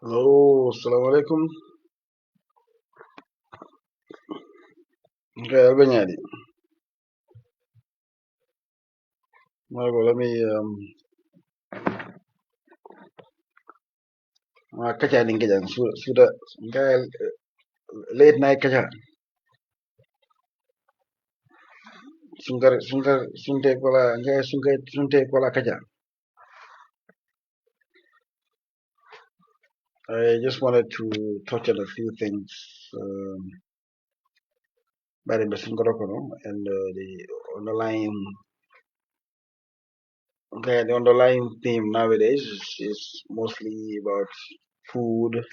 Hello, assalamu alaikum. Okay, Albanyadi. Margo, let me kacha ningeja suda okay, late night kacha sunte kola okay, sunte kola kacha. I just wanted to touch on a few things by the Besungorokono and the underlying theme nowadays is mostly about food,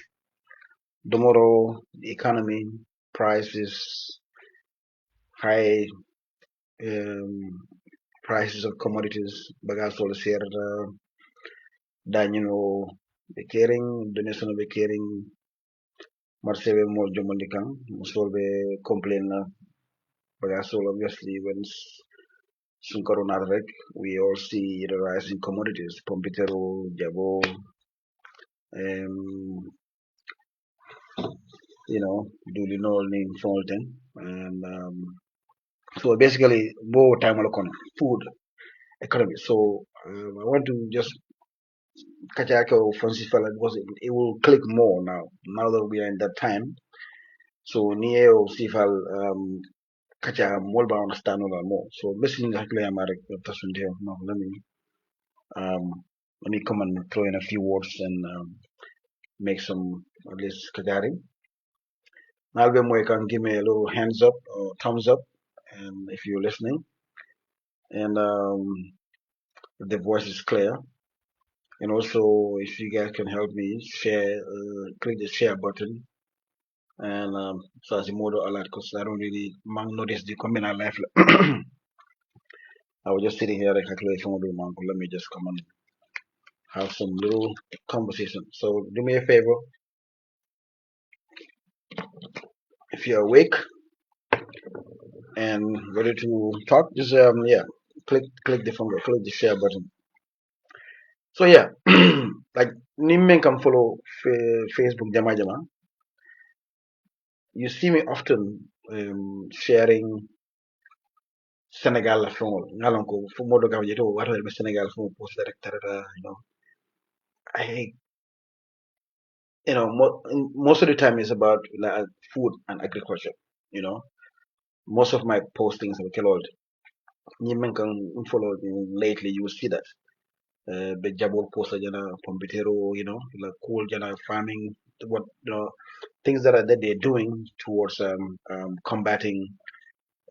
tomorrow, the economy, prices, high um, prices of commodities, bagasol sierra, dañino be kering, donation be kering, marsebe mo jomondikan, musolbe complain na bagasol obviously when sunkaro rek, we all see the rise in commodities, pompitero, jabo, um, dulinol ning folten, and so basically more time on food economy. So I want to just Kachako Francisfala because it will click more now that we are in that time. So Neo Sifal Kacha Molba understand more. So basically Marek no, let me come and throw in a few words and make some at least Kajari. Nalbe you can give me a little hands up or thumbs up and if you're listening. And if the voice is clear. And also if you guys can help me share click the share button and so as a model alert because I don't really notice the communal life. I was just sitting here like calculation let me just come and have some little conversation. So do me a favor, if you're awake and ready to talk, just click the finger, click the share button. So yeah, like Nimmen can follow Facebook Jama Jama. You see me often sharing Senegal la fongol ngalon ko fu modo gam jeto wata be Senegal fu post director I most of the time it's about like, food and agriculture you know most of my postings are killed men can follow lately you will see that be jabol post jana pompitero like cool jana farming what things that they're doing towards combating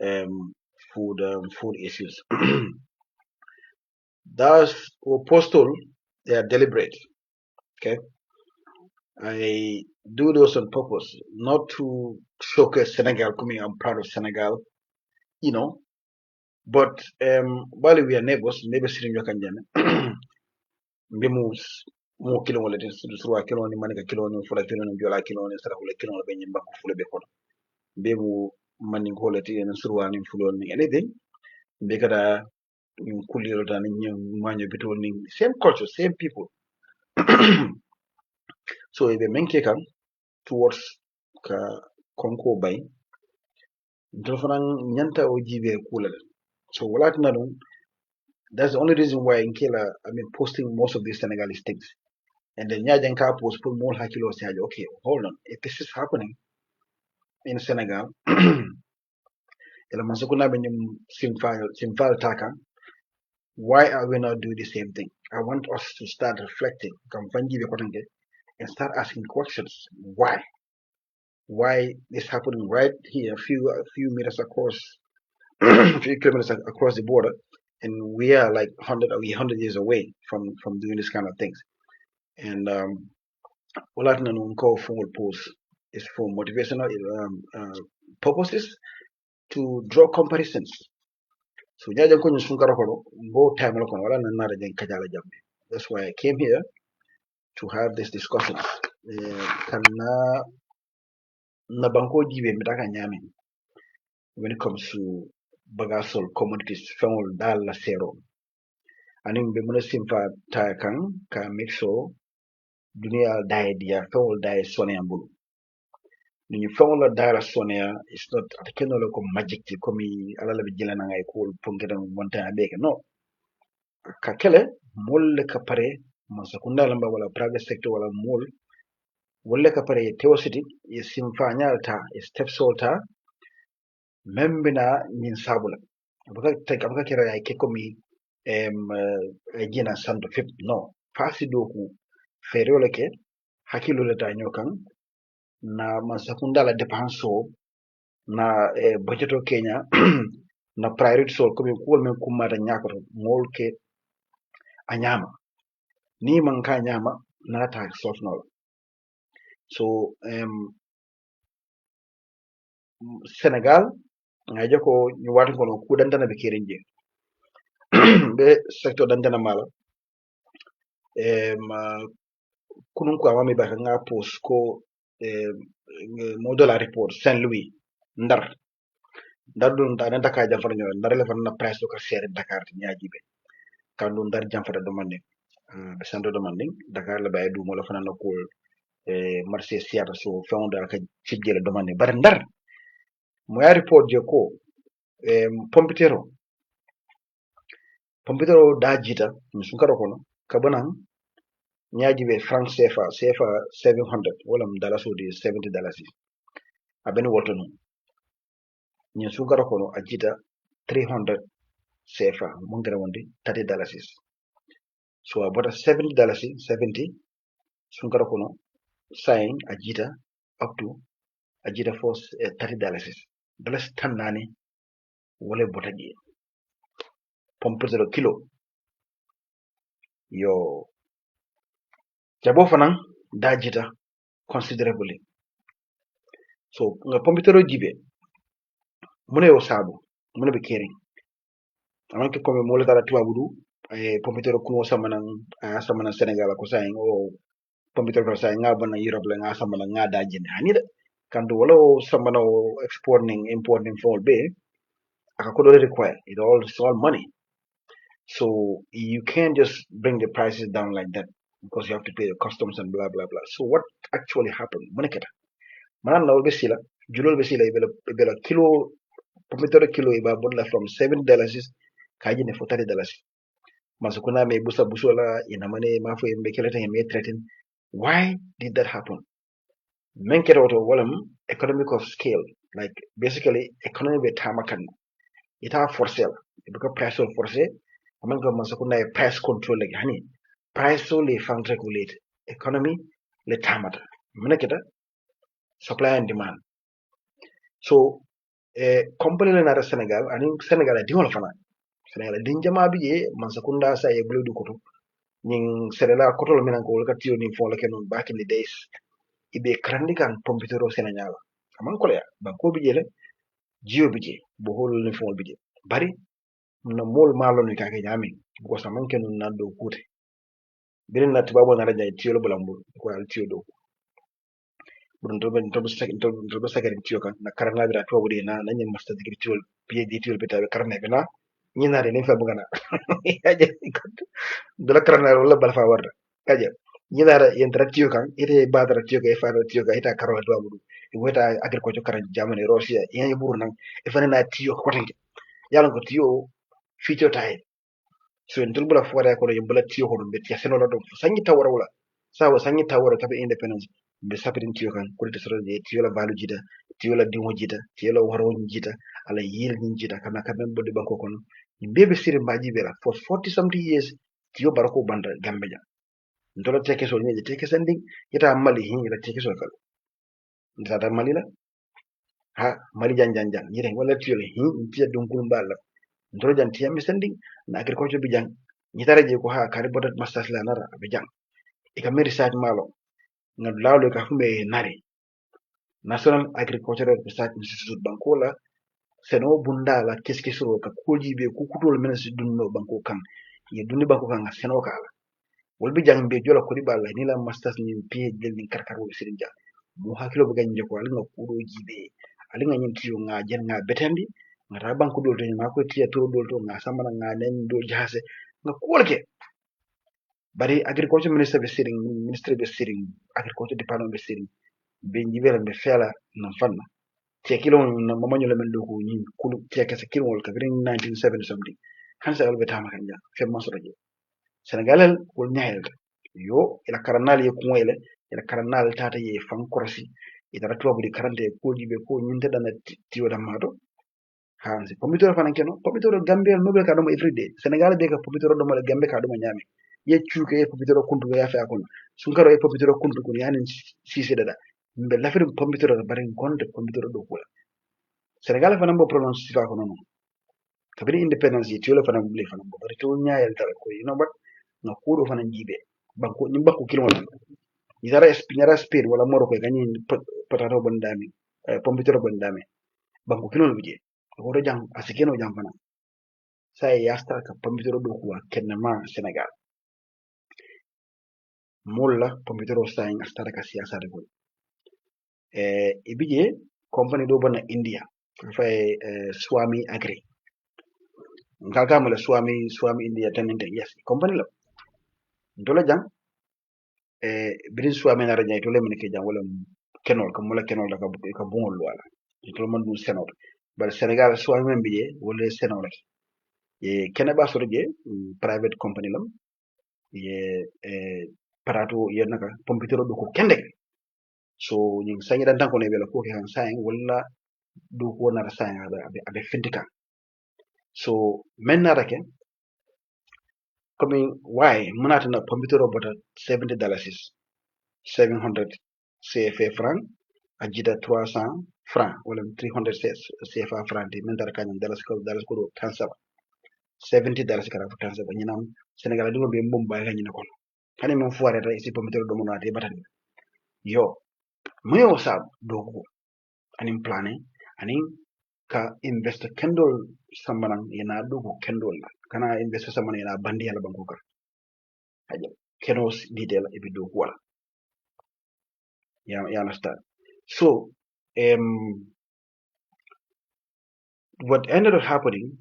um, food issues thus postal they are deliberate. Okay, I do those on purpose, not to showcase Senegal. Coming, I'm proud of Senegal, you know. But while we are neighbors sitting in Kanjana, Bimus, more kilo wala through a kilo ni manika kilo ni fula kilo ni jola kilo ni sara hula kilo ni benyin baku fula bekona. Bemu maning quality and surwa ni fulo ni anything. Bekada kuliro tani manyo bitol ni same culture, same people. So if the main kicker towards ka konko bay Dolphin nyanta o jibe kula. So wala na dun, that's the only reason why in Kela I've been posting most of these Senegalese things. And then Nyajan Ka post put more hakilo say, okay, hold on. If this is happening in Senegal, ila masukuna benyum simfal taka, why are we not doing the same thing? I want us to start reflecting, and start asking questions. Why? Why this happening right here, a few meters across a few kilometers across the border, and we are like 100 years away from doing this kind of things. And all I can call forward post is for motivational purposes to draw comparisons. So jajan ko nyun sunkara ko go time lo kono wala nan nara jen kajala jambe. That's why I came here to have this discussion. Kan na banko jibe mitaka nyame when it comes to bagasol commodities fengol dal la zero. And in the simple kan make sure dunia daye dia fewol daye sone ambulu ni fewol daye sone is not atakeno le ko magic ti komi alala be jilana ngay ko pongeda monta abeke no ka kele mol le ka pare man sakunda lamba wala private sector wala mol wolle ka pare teosity e simfa nyalta e step solta membina nyin sabula baka tek abaka kira ay ke komi jina sando fip no fasi doku ferole ke hakilo le ta nyokan na man sakunda la dépense o na budget o Kenya na priority sol komi kuwol men kummata ñakoto mol ke a ñama ni man ka ñama nata sofnola so Sénégal ngay joko ñu wati kono ku dandana be keren je be secteur dandana mala ma kunun ko amami baka nga post ko mo de la report Saint Louis ndar dun ta nanta ka jamfara ñoo ndar le fan na price ko sere Dakar ñaaji be kan dun ndar jamfara demande be sando demande Dakar la baye du mo la fana ko marché siata so fewndal ka cijjele demande bare ndar mo ya report je ko pompitero dajita mi sunkara kono kabanan ñaaji be franc CFA 700 wala dala so di $70 abeni woto non ñin sunkara kono a jita 300 CFA mo ngara wonde $30 so a bota $70 70 sunkara kono sayin a jita up to a jita for $30 dalas tannani wala bota je pompitero kilo yo jabo fanan dajita considerably so nga pompitero jibe mune yo sabu mune be kering amanke comme mo dara tubabudu pompitero kumo samana Sénégal ko sayin o pompitero ko sayin nga bana Europe la nga samana nga dajinde hanida kandu wala o samana o exporting importing for be aka ko do require it's all money. So you can't just bring the prices down like that because you have to pay the customs and blah blah blah. So what actually happened? Maneketa. Manan na besila, julol besila ibela kilo pompitero kilo iba bodla from $7 kaji ne for $30. Masukuna me busa busola inamane mafo yembe keleta yembe threaten. Why did that happen? Menketa auto walam economic of scale. Like basically economy be tamakan. Ita for sale. Because price of for sale. Amanka masukuna price control like honey. Price so le fang regulate economy le tamata. Meneketa supply and demand. So company le nara Senegal ani Senegal a diwol fana. Senegal din jama biye masakunda sa e bludu koto. Ning Senegal koto lo minan ko wala tiyo ni fon la kenon back in the days. Ibe krandi kan pompitero Senegal. Aman ko ya banko bijele jiyo bije bo hol ni fon bije. Bari na mol malo ni kake nyami ko saman kenon na do kute. Birin na tibabo na raja tiyo lo bulambul ko al tiyo do. Burun tobe sakari tiyo kan na karanga bira to buri na nanyen master degree tiyo PhD tiyo bita be karne bina nyina de ne fa bugana yaje dula karna wala bal fa warda kaje nyina da yentra tiyo kan ite badara tiyo ka fa tiyo ka ita karwa do buru weta agriculture karan jamane Russia yen buru nan e fa na tiyo ko tanke yalla ko tiyo fito tay so en bula fore ko bula tiyo ko be tiya seno do sangi tawara wala sawa sangi tawara tabe independence be sapirin tiyo kan ko de soro je tiyo la balu jita tiyo la dimo jita tiyo la waro jita ala yil ni jita kana kamen bodde banko kono bebe sire mbaji bela for 40 something years tiyo barako banda gambeja ndola teke so nyeje teke sending ita mali hin ila teke so kal ndata mali la ha mali janjan yire wala tiyo le hin tiya dunkul mbala ndoro jan tiya mi sending na agriculture bi jang nyitare je ko ha kare bodat masters la nara be jang e ka meri research malo ngad lawlo ka fumbe nare National Agricultural Research Institute bankola seno bunda la keskesoro ka koji be ku kutol men si dunno banko kan ye dunni banko kan seno kala wolbi jang be jola ko diballa ni la masters ni PhD ni karkaro sirin ja mo hakilo be ganje ko alinga kudo jibe alinga nyin tiyo nga jen nga betendi ngata banko dol to ma ko tiya to dol to nga samana nga nen do jase nga kolke bari agriculture minister be sitting ministry be sitting agriculture department be sitting be njibela be fela na fanna te kilo na mamanyo le mendo ko ni kulu te ka kilo wal ka 1970 something hansa albe tama kanja fe masoro Senegalal wol nyahel yo ila karanal ye kuwele ila karanal tata ye fan korasi ida tuwabu di karante ko jibe ko nyinte dana tiyo da mato hansi pomitoro fanan keno pomitoro gambia nobel ka dum everyday Senegal be ka pomitoro dum le gambe ka dum nyame ye chuke ye pomitoro kuntu ya fa kon sunkaro ye pomitoro kuntu kun yani sisi dada mbe lafiri pomitoro bari gonde pomitoro do kula Senegal fanan bo prononce sifa ko non kabiri independence ye tiyo le fanan bule fanan bo bari to nyaayel dara ko but na kuɗo fana jiiɓe banko ñim bakko kilmol ñara spain walla moroko e gañi potato bonɗami pompitero bonɗami banko kilmol ɓe je woto jang asikeno jang fana sa e yasta ka pompitero ɗo kuwa kennema sénégal molla pompitero sayin astata ka siyasade gol e bije compagnie ɗo bonna india faye swami agri kalkamala swami india taninte yes compagnie la dola jang birin swami na rajay to lemne ke jang wala kenol kam wala kenol da ka bungol wala to man dum senol bar senegal swami men biye wala senol e kene ba soro je private company lam ye parato ye naka pompitero do ko kende so ñing sañi dan tanko ne bela ko kan sañ wala do ko na sañ abe findika so men na rake comme why munata na pompitero bota $70 700 CFA franc ajida 300 franc wala 300 CFA franc di men dara kanyam dalas ko tansaba $70 kara fu tansaba nyinam Senegal dum be mbom ba ganyi nakon hani mon fuare ta isi pomitere do monate batani yo moyo sa dogo anin plane anin ka investor kendol sambanan yana dogo kendol la kana investor sambanan yana bandi yala banko kar haja kenos detail e be dogo wala you understand so what ended up happening,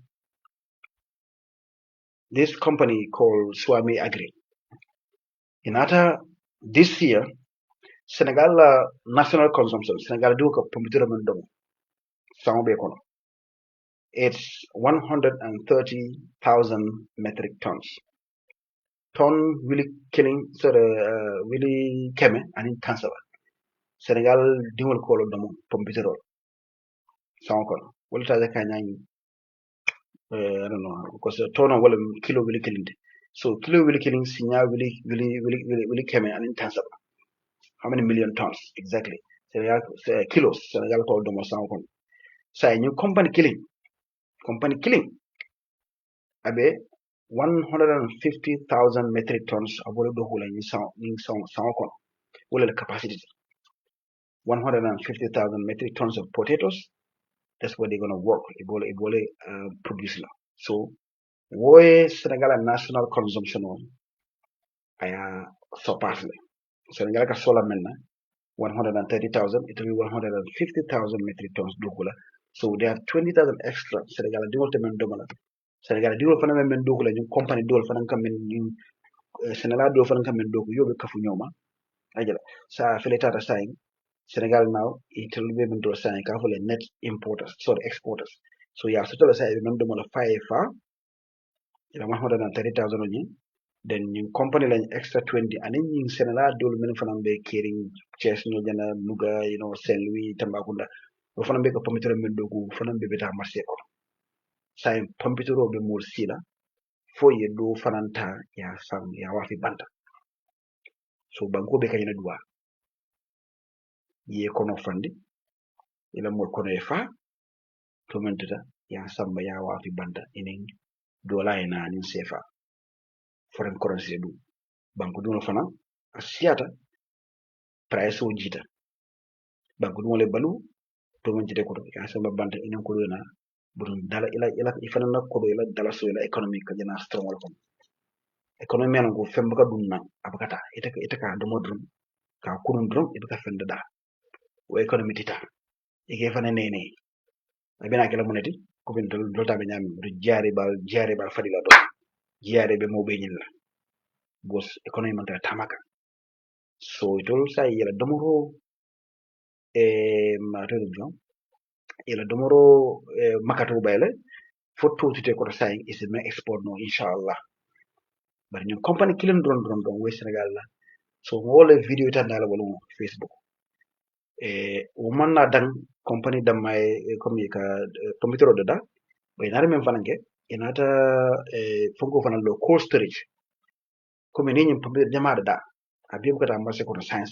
this company called Swami Agri, in other this year, Senegal national consumption, Senegal do ka pumbitira mendong, sangobe kono. It's 130,000 metric tons. Ton really killing, so really keme and in cancer. Senegal dimol kolo domo pumbitiro, sango kono. Well, try the kind I don't know because ton of kilo really killing. So kilo really killing, sinya really keme and in cancer. How many million tons exactly? Senegal kilos. Senegal called them or so a new company killing. Abe 150,000 metric tons of what the whole in sound will the capacity 150,000 metric tons of potatoes. That's what they're gonna work. Ebola produce now. So why Senegal national consumption on I surpass Senegal ka solar menna 130,000, it will be 150,000 metric tons dukula. So they have 20,000 extra. Senegal di wolte men domala. Senegal di wolte men dukula ñu company dol fanan kam men ñu Senegal do fanan kam men doku yobe kafu ñoma. Ajala. Sa fele tata saying Senegal now it will be men do saying ka fole net importers, sorry exporters. So yeah, so tell us I remember domala 5 fa 130,000 on then ñu company lañ extra 20 and then ñu Sénégal dolu men fanam be kering Thiès no jana Louga Saint Louis Tambacounda do fanam be ko pomitero men dogu fanam be beta marché ko say pomitero be mol sila fo ye do fananta ya sam ya wafi banta so banko be kayina duwa ye kono fandi ila mol kono e fa to mentata ya samba ya wafi banta enen dola ena nin sefa foreign currency du banko du no fana asiata price o jita banko du le balu to men jide ko ya samba banta enen ko na budun dala ila ifana na ko ila dala so ila economic ka jana strong wala ko economy an go femba ka dum na abakata ita ka do modrum ka kunun drum ita ka fenda da o economy tita ike fana nene abina kala moneti ko bin dol ta be nyami do jare bal fadila do jare be mo be nyilla bos economy man tamaka so itol sa yela domoro ma redo yela domoro makato bayle fotto tite ko sa isi me export no inshallah bari ñun company kilen don we Senegal la so wole video tan dala wala Facebook o manna dan company damma comme ka pomitero da ɓe nare men fananke inata fonko fanan lo cold storage comme ni ñim pompe jamaɗa da a bibu kata marché koto science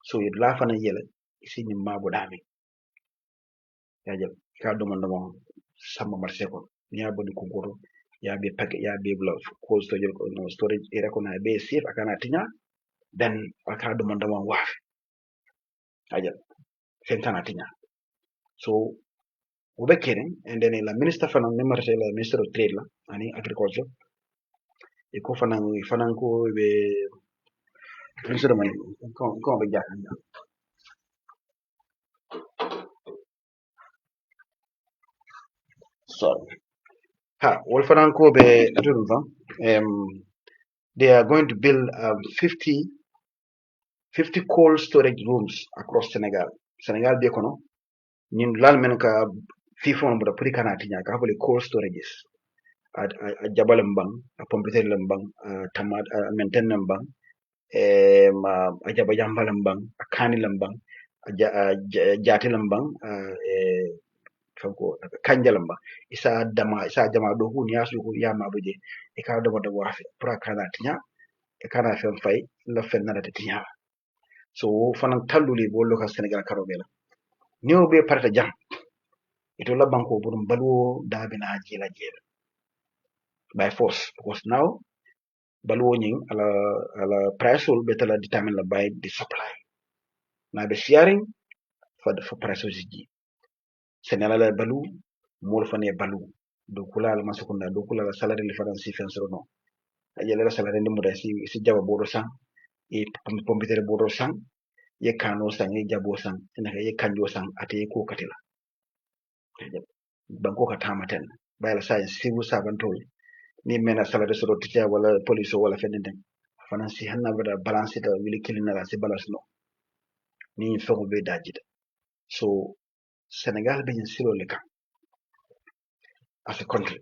so yid la fana yele isi ñim mabo dami yajal ka domon samma marché ko niya bodi konkoto ya be paquet ya be bla cold storage ko no storage ira ko na be safe akana tinya then aka domon waf yajal fentana tinya so woɓe keren and then la ministre fanan nemarate la ministre of trade la ani agriculture e ko fanan ko ɓe ministre man ko ɓe jaka sorry ha wol fanan ko ɓe atudum fan they are going to build 50 cold storage rooms across Senegal be kono ñin lal men ka fifon boda puri kana tinya ka fole cold storages a jabalem bang a pompeterlem bang a tamad a maintenem bang a jaba jambalem bang a kanilem bang a jatelem bang fanko kanjalam bang isa jama do hu niasu hu yama buje e ka do boda wafi pra kana tinya e kana fen fay la fen nana tinya so fanan talluli bo loka Senegal karobela niwo be parta jam ito la banko burum baluwo dabina jila by force because now baluwo nying ala price will better determine la by the supply na be sharing for price ji senela la balu mol fane balu do kula la masukunda do kula la salary li faran si fensoro no ajele la salary ndi muda si jaba bodo sang e pompitere bodo sang ye kano sang ye jabo sang ina ye kanjo sang ate ko katila banko ka tamaten bayla sa civil servant ni mena salary so tiya wala police wala fenende fanan si hanna bada balance da wili kilina si balance no ni fego be dajida so Senegal be silo le kan as a country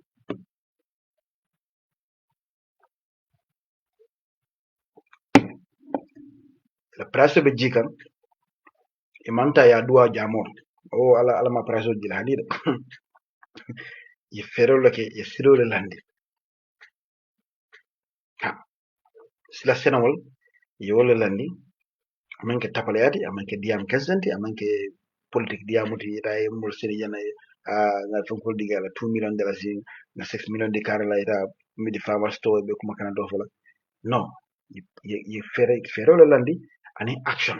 la price be jikan e manta ya duwa jamor o ala ma price o jila hadida ye fero ke ye silo le landi ha sila senawol ye wala landi amanke tapalayati amanke diam kesenti amanke politique diamuti ita mol seri yana na fonkol digala 2 million dollars na 6 million de kare la ita midi farmer store be kuma kana do fola no ye fero le landi ani action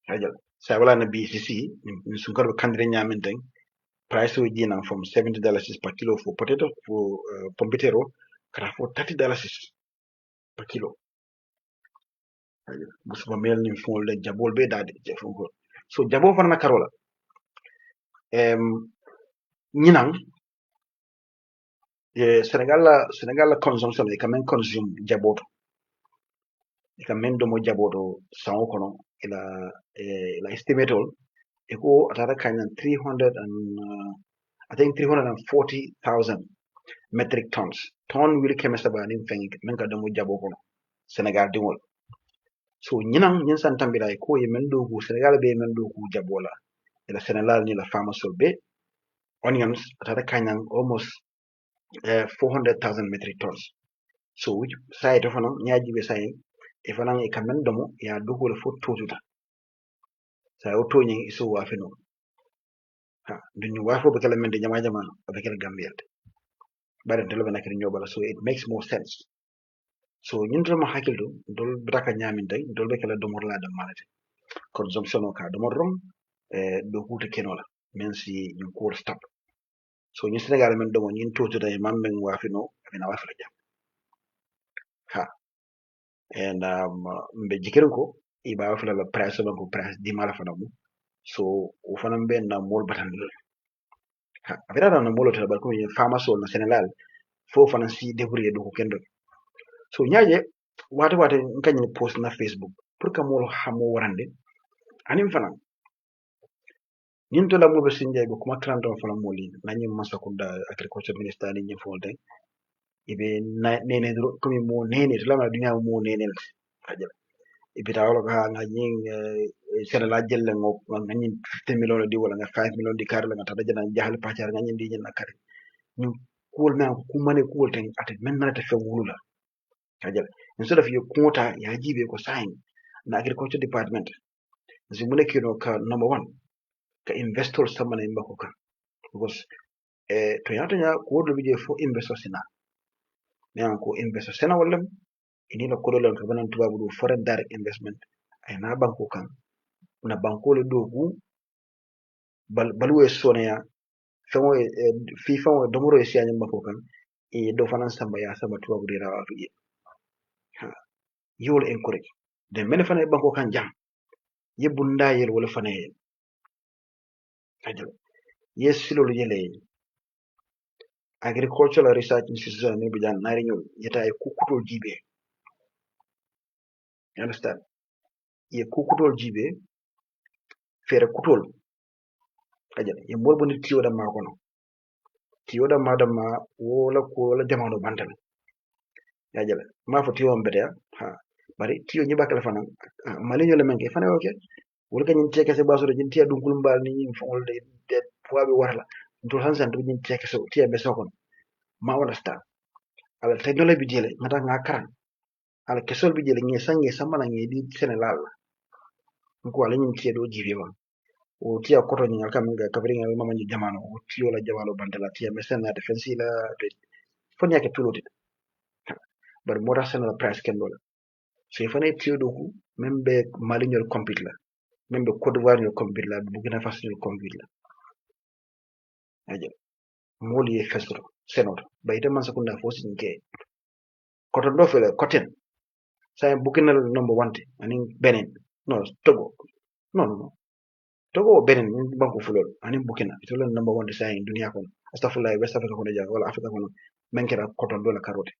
hajal sa wala na BCC ni sunkar be kandire nyamen tan price o jina from $70 per kilo for potato for pompitero kara for $30 per kilo busuma mel ni fol de jabol be dade je fonko so jabo farna karola ñinan Senegal la consumption e quand même consume jaboto e quand même domo jaboto sango kono ila estimate e ko atata kanyan 300 and I think 340,000 metric tons ton wili keme sabani fengi men ka domo jabo kono Senegal dingol so ñinan ñin santambira e ko e men do ku Senegal be men do ku jabola ila Senegal ni la fama sol be onions atata kanyan almost 400,000 metric tons so which side of fanan ñaaji be say e fanan e kamen domo ya dugole fo totuta sa o toñi iso wafino ha duñu wafo be kala men de jama jama be kala gambia bare de lobe nakri ñobala so it makes more sense so ñun dama hakildo dol braka ñamin tay dol be kala domo la dal malate consumption o ka domo rom do huta kenola men si ñu ko stop so ñu Senegal men domo ñin totuta e mammen wafino amina wafala jam ha and mbe jikirin ko i ba fala la price ba ko price di mala fana mu so o fana be na mol batan ha avera na molo ta ba ko fama so na Senegal fo fana si débrouiller do ko kendo so ñaje wata kany post na Facebook pour que mo hamo warande anim fanan ñin to la mo be sinjay be kuma trando fana mo li nañi masakunda agriculture minister ni folde ibe nene dro comme mo nene to la dunya mo nene ajal ibe tawlo ka nga ñing sera la jelle ngo nga ñin 50 million di wala nga 5 million di kar la nga tada jana jahal pacar nga ñin di ñin nakari ñu kuul na ku mane kuul tan ate men na te fe wulula ajal instead of you quota ya jibe ko sign na agriculture department si mu nekkino ka number 1 ka investor samana mbako ka because to yata nya ko do bije fo investor sina nan ko investor sina wala ini la ko do lan ko banan tubabu do foreign direct investment ay na banko kan na banko le dogu balwe soneya famo fi famo domoro e sianya mbako kan e do fanan samba ya samba tubabu de rawa fi ha yol encourage de men fana banko kan jam yebunda yel wala fana yel ajal yes silolu yele agricultural research institution ni bijan nari ñol yeta e kukutol jibe you understand ye kukutol jibe fere kutol ajal ye mol boni tiyo da ma kono tiyo da ma wala ko wala jamano bantal ajal ma fo tiyo mbede ha bari tiyo ñi bakala fana mali ñol men ke fana oke wala ka ñin teke se basoro ñin tiya dun kulum bal ni ñin fongol de puabe warala to hansan to ñin teke so tiya be sokon ma understand ala technology bi jele ngata nga karan ala kesol bi jele ngi sangi samana ngi di Senegal ko ala ñin tiya do jibe ma o tiya koto ñi kam nga kabri nga mama ñi jamano o tiyo la jamano bandala tiya mesen na defensi la de fon yake tuloti bar mota senala price ken dola so ifane tiyo do ku membe mali ñol compete la membe Côte d'Ivoire ñol compete la Burkina Faso ñol compete la aje moli e fesoro senoto bayde man sakunda fo sinke koto do fele koten say Burkina number 1 anin Benin no Togo no Togo Benin banko fulol anin Burkina itolo number 1 say dunia kon astafurlah West Africa kono ja wala Africa kono menkera koto do la karote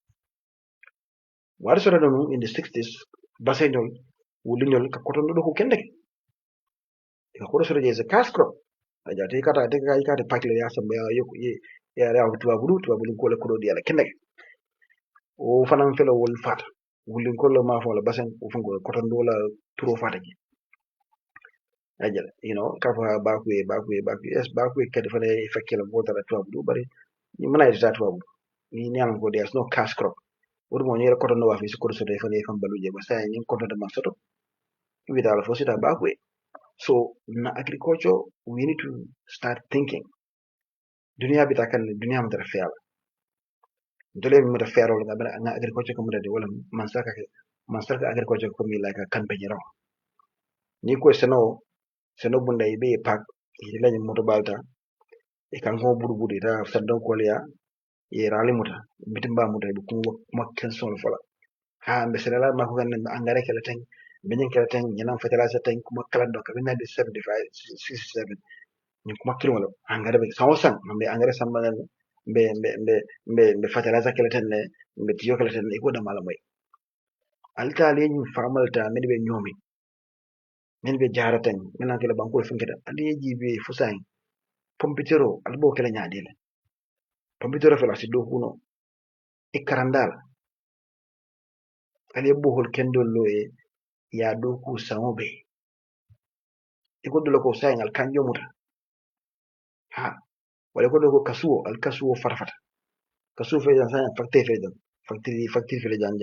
wari sore do in the 60s baseñol wuliñol ka koto do ko kende ka koto sore je cash crop aja te kata pakle ya samba ya yok ya ya tuba bulu ko le ko di ala kende o fanan felo wol fata wulin ko le ma fo la basen o fungo koto do la turo fata ji ajal kafa bakwe yes bakwe kadi fane fekkela botara tuba bulu bari ni mana ita tuba bulu ni nyam ko there's no cash crop wodi mo nyere koto no wa fi ko so de fane fam baluje ba say ni koto de masoto without for sita bakwe so na agriculture we need to start thinking dunia bita kan dunia mudara fiala dole mi mudara fiala wala na agriculture ko mudara wala man saka agriculture ko mi like kan benyero ni ko seno bunda ibe pak ila ni moto balta e kan ko buru ta sadon ko liya e rali muta bitimba muta be ko makkan son fala ha be sala ma ko kan angare kala tan benyen kala tan ñanam fatala sa tan kuma kala do ka bina de 75 67 ni kuma kilo wala angare be sawo sang be angare samba be fatala sa kala tan ne be tiyo kala tan ko da mala may alta le ñu famalta men be ñomi men be jaratan men kala banko funketa aliyeji be fusain pompitero albo kala nyaadile pompitero fela si do kuno e karandala aliye bohol kendol lo e ya do ku samobe e ko do ko sain al kanjo muta ha wala ko do ko kasuo al kasuo farfata kasuo fe jan sain fakte fe jan fakti fe jan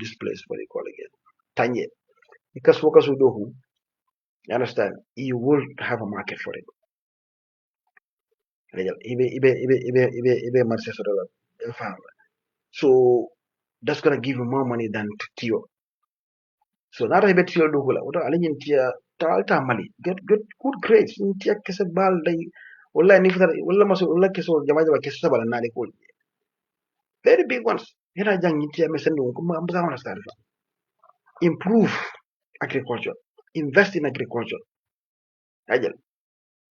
displace what you call again tanye e kasuo do ku you understand you will have a market for it ibe marché so dollar so that's gonna give you more money than tiyo so nata ibe tiyo do kula oto alinyin tiya talta mali get good grades in tiya kese bal day wallahi ni fitar walla maso walla keso jama'a kese sabala nani ko very big ones hena jang tiya mesen do ko ma mbasa wana start improve agriculture invest in agriculture ajal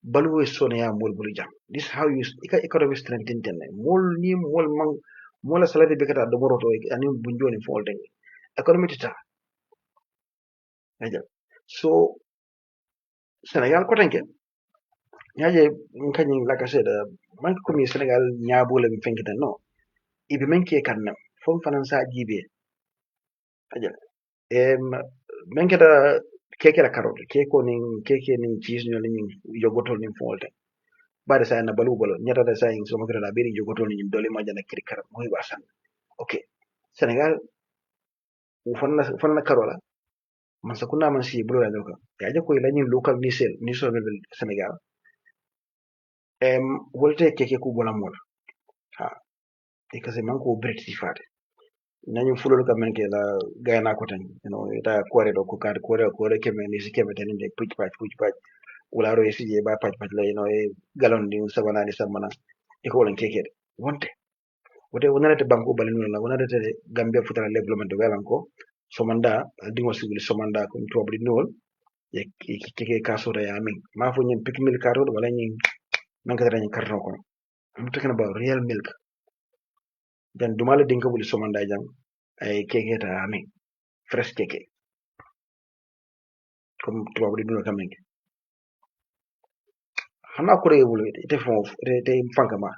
baluwe sone ya mol bulu jam this is how you economic strength interne mol ni mol mola salary be kata do moroto ani bunjoni folde economy tita aja so Senegal ko tanke nyaje kany like I said man ko mi Senegal nyaabole mi fenkita no ibe menke kanna fon faransa jibe aja men keta keke la carotte keke nin cheese ñol nin yogotol nin folde bare sa na balu bolo nyata da sa so makara da beri yogotol nin dole ma jana kiri karam moy basan okay Senegal fanna karola man sakuna man si bulo la doka ya je koy lañu local ni so Senegal wolte keke ku bola mola ha e kasi man ko british fate nañu fulol ka men ke la gayna ko tan ita kore do ko kar kore keme ni si keme tan de puj paj wularo e sije ba paj paj lay e galon di sabanani samana e ko lan keke wonte wote wonarete banko balino la wonarete gambia futara development welan ko somanda dingo sigli somanda ko to abdi nol e keke kaso da yamin ma fo nyen pick milk caro wala nyen man ka tan karno ko I'm talking about real milk dan dumala dinka wuli somanda jang ay keke ta yamin fresh keke comme to abdi nol kamen hana ko re wuli ite fo te fanka ma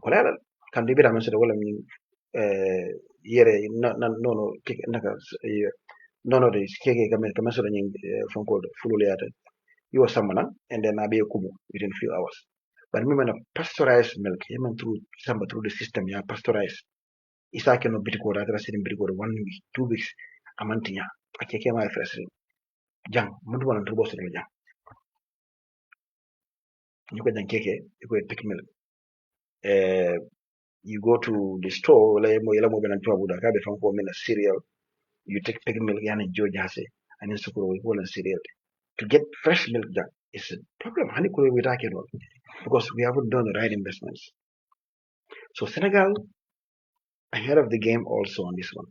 ko leral kan de bira man sede wala min yere nono naka nono de keke kamen so nyen fonko fulule yata you samana and then abe kumu within few hours but me mana pasteurized milk yemen through samba through the system ya pasteurized isa ke no bitiko da sirin bitiko 1 week 2 weeks amantinya akeke ma fresh jang mudu wala turbo so jang you ko jang keke you ko pick milk you go to the store yela mo benan tuwa buda kabe fanko mena cereal you take pick milk yana joji hase and then sukuro wala cereal to get fresh milk jang is a problem hani ko we take no because we haven't done the right investments so Senegal ahead of the game also on this one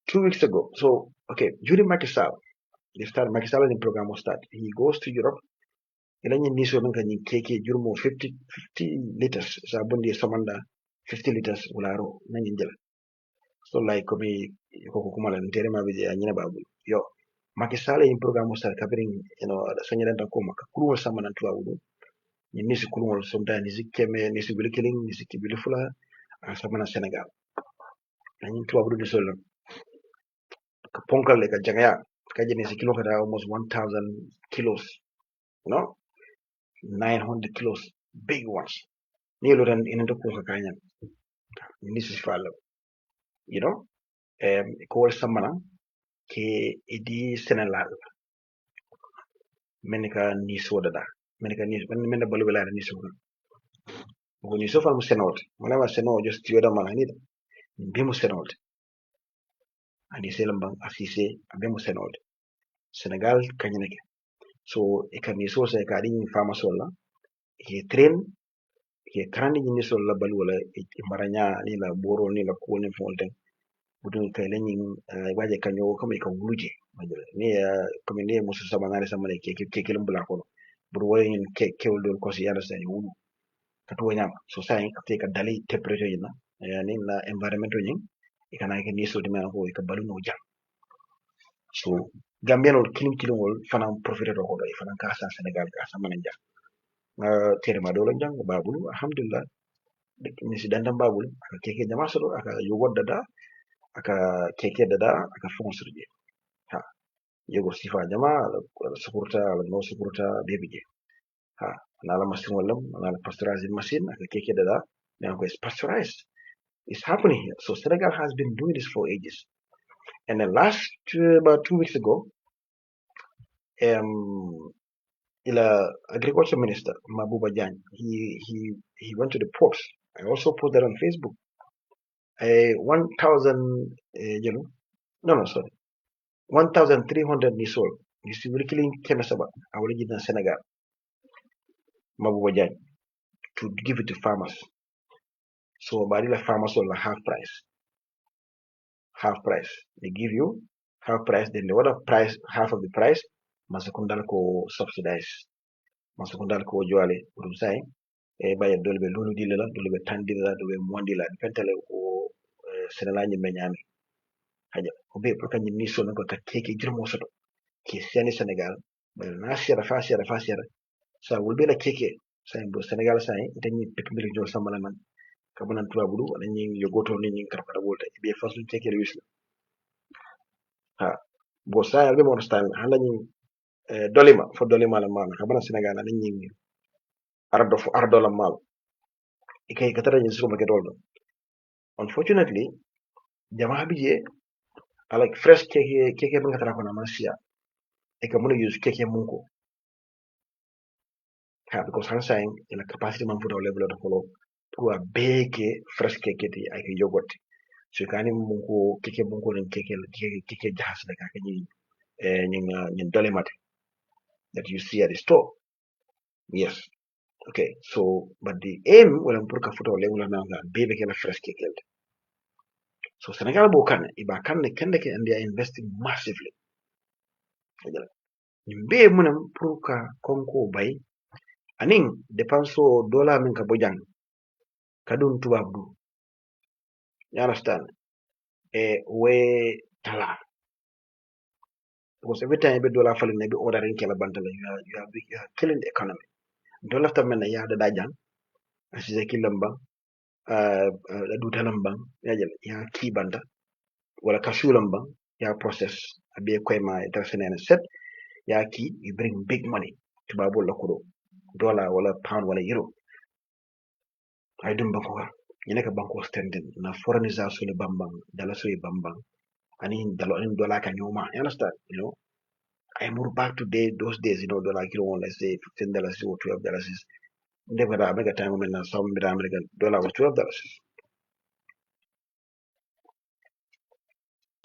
2 weeks ago so okay during Macky Sall they start Macky Sall in program will start he goes to Europe ilanye niso nanga ni keke jurmo 50 liters sa bondi samanda 50 liters ularo nani njel so like komi ko kumala ntere ma bije anyina babu yo Macky Sall in program will start covering sonyere nda ko maka kuru samana tuwa wudu ni nisi kuru sometimes nisi keme nisi bilikiling nisi kibili fula samana Senegal nani tuwa wudu ni solo ponkal le ka jagaya kaje nisi kilo kada almost 1000 kilos 900 kilos big ones ni lo ran inendo ko kanya nisi falo ko samana ke idi Senegal menika ni sodada menika ni men balu bela ni soda ko ni sofa mo senot wala ma seno just yoda mana ni be mo senot ani selambang afise be mo senot Senegal kanya nake so e kan ni so sai ka din fama sola e train e krani ni sola balu wala e maranya ni la boro ni la ko ni fonten budun kai lanyin waje kanyo kuma ka wuluje ni kuma ne musu samana samana ke kilin bula ko buru wayin ke wol ko si yara sai wulu katu nyama so sai ka ka dali temperature yina yani na environment yin ikana ke ni so di man ko ka balu no jam so Gambian ol kilin wol fana profiter ko do fana ka sa Senegal ka sa manan jam tere ma do jang babulu alhamdulillah ni si dandam babulu aka keke jama so aka yugo dada aka keke dada aka fonsurje ha yego sifa jama sukurta no sukurta bebije ha nala masin wallam nala pasteurized machine aka keke dada now is pasteurized. It's happening here. So Senegal has been doing this for ages. And then last about 2 weeks ago, the agriculture minister Mabuba Jan, he went to the ports. I also put that on Facebook. 1,000, no, sorry, 1,300 nisol. This is really Kemasaba, our original Senegal, Mabuba Jan, to give it to farmers. So Badila farmers will half price. Half price. They give you half price, then the other price, half of the price, masukundal ko subsidize. Masukundal ko juale urusai. e baye dolbe lulu dilala dolbe tandila dolbe mondila pentale o senalañi meñami haja ko be pour kanjum ni sonu ko ka keke jirmo soto ke seni Sénégal na sera sa wulbe la keke sa bo Sénégal sa dañi pek mbiri jol samala man ka bonan tuwa bulu wala ñi yo goto ni ñi karfata wolta be fasu keke le wisla ha bo sa albe mo stan hala ñi dolima fo dolima la mala ka bonan Sénégal na ñi ardo la mal ikay ka tara ñi suma ke doldo unfortunately jama'a bije like fresh keke mun katara kona masia e ka mun use keke munko ha because han saying ila capacity man futa level of follow pour a beke fresh keke ti ay yogurt so kani munko keke munko nen keke jahas da ka ni ni dole mate that you see at the store yes okay so but the aim wala pour ka futa level na nga beke na fresh keke so Senegal bo kan iba kan ne kende ke and they are investing massively yimɓe munen pour ka konko bay anin dépense o dollar min ka bojang kadum tubab du you understand we tala because every time be dollar falling be ordering kela bantala you are killing the economy dollar ta men ya da dajang asise kilamba du talamba ya ki banda wala kasulamba ya process abe koyma international set ya ki you bring big money tubabu lakudo dollar wala pound wala euro ay dum banko wa ñene ka banko standing na foreignisation le bambang dala so bambang ani dalo ani dola ka ñoma you understand you know I move back to those days you know dollar kilo one let's say $15 or $12 never da mega time when some American dollar was $12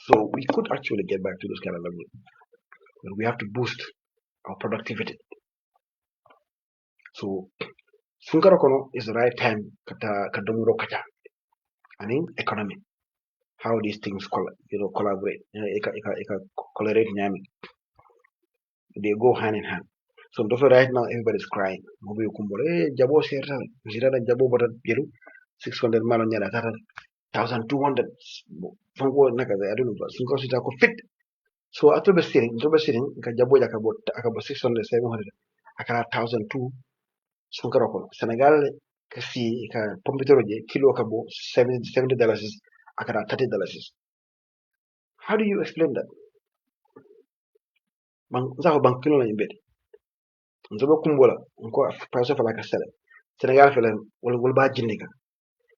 so we could actually get back to those kind of level but we have to boost our productivity so sunkara kono is the right time kata kadumuro kata ani economy how these things collaborate collaborate nyami they go hand in hand. So right now everybody's crying. Mobi kumbole, jabo serta, zira jabo bata biru, 600 malo nyala tata, 1,200. Fungo naka I don't know, sunko sita ko fit. So atobe sitting, ka jabo akabo 600, 700, akara 1,002, sunko roko. Senegal kasi ka pompitero je kilo kabo $70, akara $30. How do you explain that? Bang bang kilo na imbed. Nzoba kumbola nko paso fala ka sele Senegal fele wol ba jindika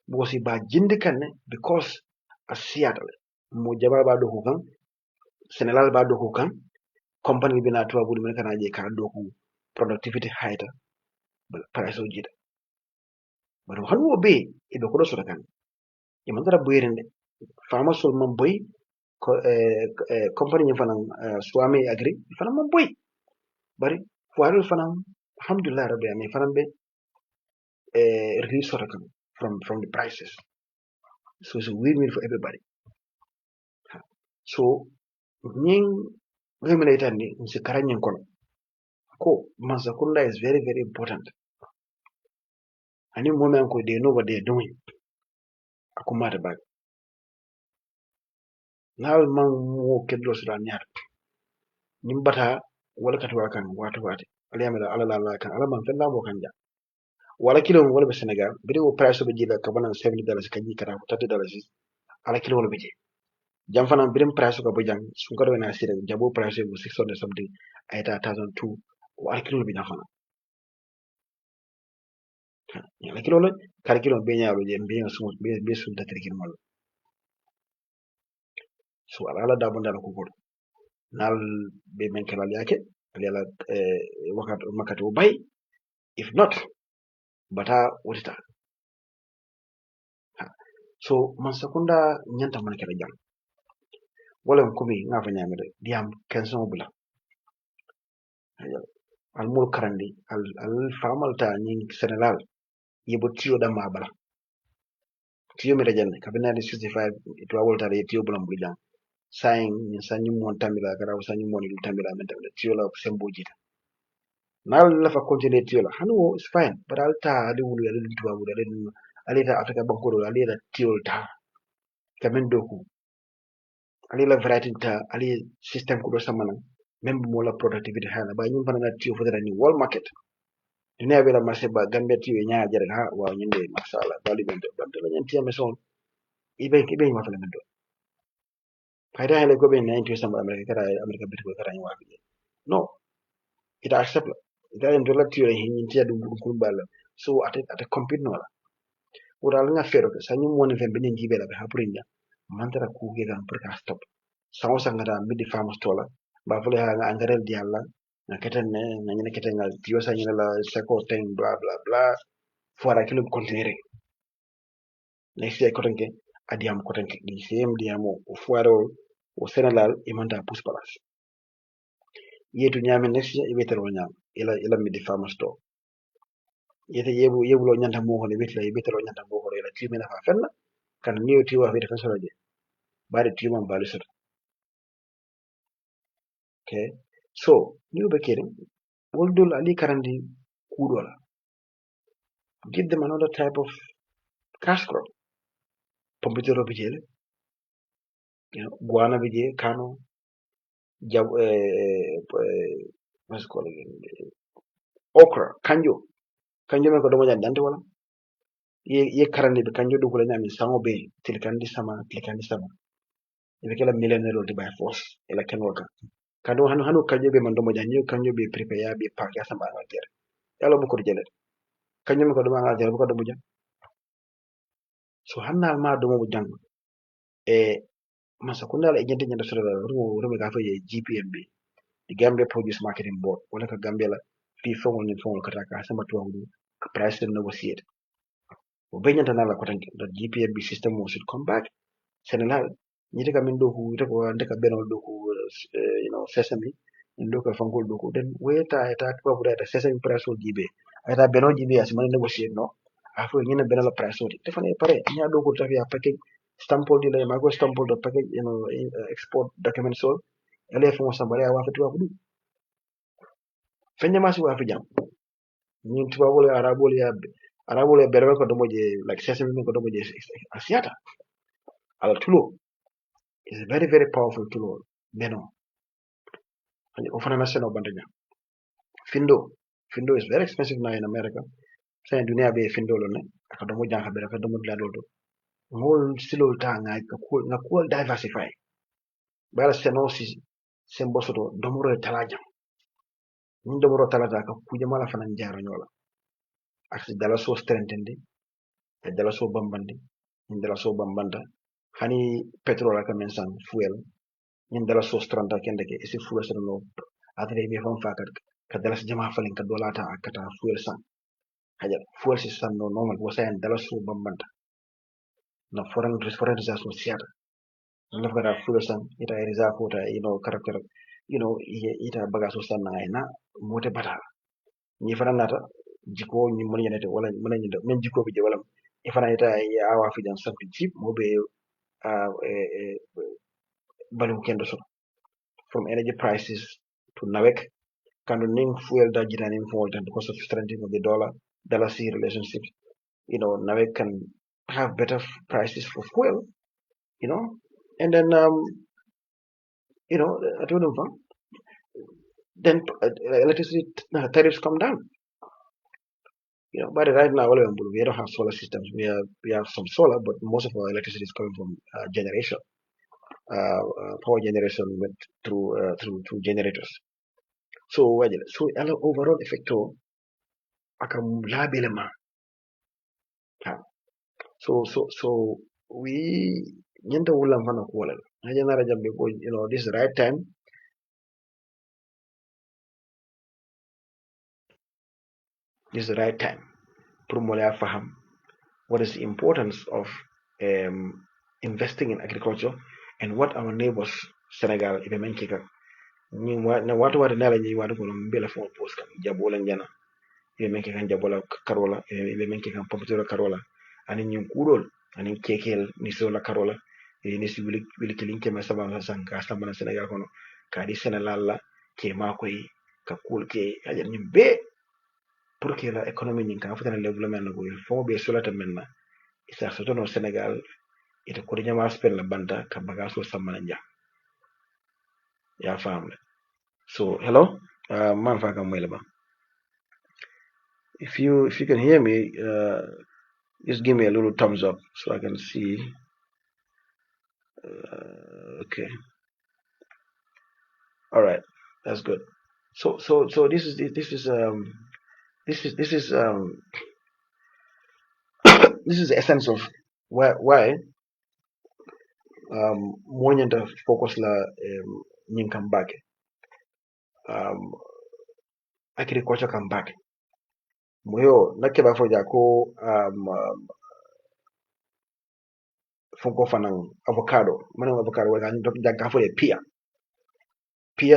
bosi ba jindika ne because a Seattle mo jaba ba do kan Senegal ba do kan company bi na tuwa budi men kana je ka do ku productivity haita price o jida baro hanu be e be ko do sota kan e man dara boyrende fama sol man boy company ni fanan swami agri fanan man boy bari fuarul fanan alhamdulillah rabbi amin fanan be release sota kan from the prices. So it's a win-win for everybody. So nying remelator ni nsi karanyin kono ko Masakunda is very very important. Ani women ko they know what they're doing. Akumata bag. Now man mo kedlo sura nyar. Nimbata wala katwa kan watu wati. Aliyamela ala kan ala man fenda mo kanja. Wala kilo wala be Senegal. Bidi wo price be jila kabana $70 kanji kata $30. Ala kilo wala be je. Jam fana birim price ko bojang sunkaro na sire jabo price ko 600 something ayta 1,002 o ala kilo be fana. Nyala kilo la kar kilo be nyaalo je be sun be sun ta kirkin mal so ala da banda ko ko nal be men kala yake ala wakati bay if not bata wotita so man sakunda nyanta man kala jam wala ko mi nga fa nyamede diam kenson bula al mul karandi al famalta ni Senegal yebo tiyo da mabala tiyo mi rajane kabina 65 to awolta re tiyo bulam buljam saying ni sanyi mon tamila kara sanyi mon il tamila men tamila tiyo la sembo jita nal la fa continuer tiola hanu is fine but alta ali wulu ali tuwa wulu ali ta afrika bankoro ali la tiolta kamen doku ali la variety ta ali system ko do samana même mo la productivity hala ba nyum fana tio fodara ni wall market dunia bela marché ba gambe tio nya jare ha wa nyinde masala bali bende bande la nyanti maison ibe ma fala mendo fayda hele ko be 90 samba amerika bitko kara wa no ita accept ita en dola tio hin tia dum ko bala so ate compete no la ora nga fero ke sanyu woni fe benen jibela be hapurinja mantara ku ge gam pour ka stop sawo sangata midi fama stola ba fule ha nga angarel di alla na keten ne na nyine keten nga tiyo sa nyine la seko ten bla bla bla fora kilo continuer next year kotenke adiam kotenke di same diamo o fuaro o senalal imanta pus palas yetu nyame next year ibetero nyam ila midi fama store yete yebulo nyanta mo hono betla ibetero nyanta mo hono ila timina fa fenna kan niyo tiwa fete fasolaje bari timan balisata okay so niyo be kere woldol ali karandi kudola give them another type of cash crop pompitero bijele guana bije kano jab what's called again okra kanjo men ko domo dante wala ye karandi be kanjo do ko nyami sango be tilkandi sama ibe kala millionaire de by force ela ken waka kado hanu kanjo be man domo janyo kanjo be prepare be pack ya sama ngal yalo bu ko jele kanjo men ko domo ngal jere bu ko domo jang so hanna ma domo bu jang e masa kunala e jende nyanda sura rumo ga fa ye GPMB the Gambia Produce Marketing Board wala ka Gambia la fi fongol ni fongol kata ka sama tuwa hudu ka price them negotiate benyanta nala ko tanke the GPMB system should come back senelal nyite ka min do ku te ko ndeka benol do ku sesame ndo ka fangol do ku den weta eta tuwa hudu eta sesame price will jibe eta benol jibe asima negotiate no afo nyina benol price will te fane pare nya do ku tafi a package stample di la mago stample the package export document so ele fo sambare wa fati wa hudu fenya masi wa fi jam ñin tubabol arabol ya berbe ko domo je like sesame ko domo je asiata ala tulo is a very very powerful tool beno ani o fana naseno bandanya findo is very expensive now in America sa dunia be findo lo ne aka domo jang habe aka domo la do ngol silo ta nga ko diversify bala senosi sembo soto domo ro talaja ñin domo ro talaja ka kuje mala fana jaro nyola ak dala so strengthendi e dala so bambandi ñin dala so bambanda hani petrol aka men sang fuel ñin dala so stranta kende ke isi fuel so no atare be fam fakat ka dala si jama falen ka dolata akata fuel sang haja fuel si san no normal wasa en dala so bambanda na foreign resource siata na fara fuel sang ita eriza ko ta character ita baga so san na ina mote bata ni fara nata jiko ni mon yenete wala mon nyinde men jiko bi je wala ifana ita ya awa fi jan sabbi jip mo be balu kendo so from energy prices to nawek kando ning fuel da jita ning fall because of strengthening of the dollar C relationship nawek can have better prices for fuel and then I told them then electricity tariffs come down. But right now, we don't have solar systems. We have some solar, but most of our electricity is coming from generation, power generation through generators. So overall effect akan labele ma. So we nyanda wulan fana ko wala. Haja na rajam ko this is the right time. This is the right time. Promola faham what is the importance of investing in agriculture and what our neighbors Senegal ibe kika na watu watu nala nyi watu kono mbele fo post kan jabola njana ibe kan jabola karola ibe kan popitero karola ani nyi kudol ani kekel ni sola karola ni si wili kilin ke masaba san ka samba na Senegal kono kadi Senegal la ke makoy ka kul ke aja be pour que la économie ni ka fotana développement ko fo be solata menna isa soto no Sénégal ita ko nyama spell la banda ka bagaso samana nja ya famle so hello man fa kam moy ba if you can hear me just give me a little thumbs up so I can see okay all right that's good so this is this is the essence of why moñanta focus la ñing kam back um, agriculture kam back moyo nakke ba foja ko fonko fanan avocado manan avocado wala jagga fo e pia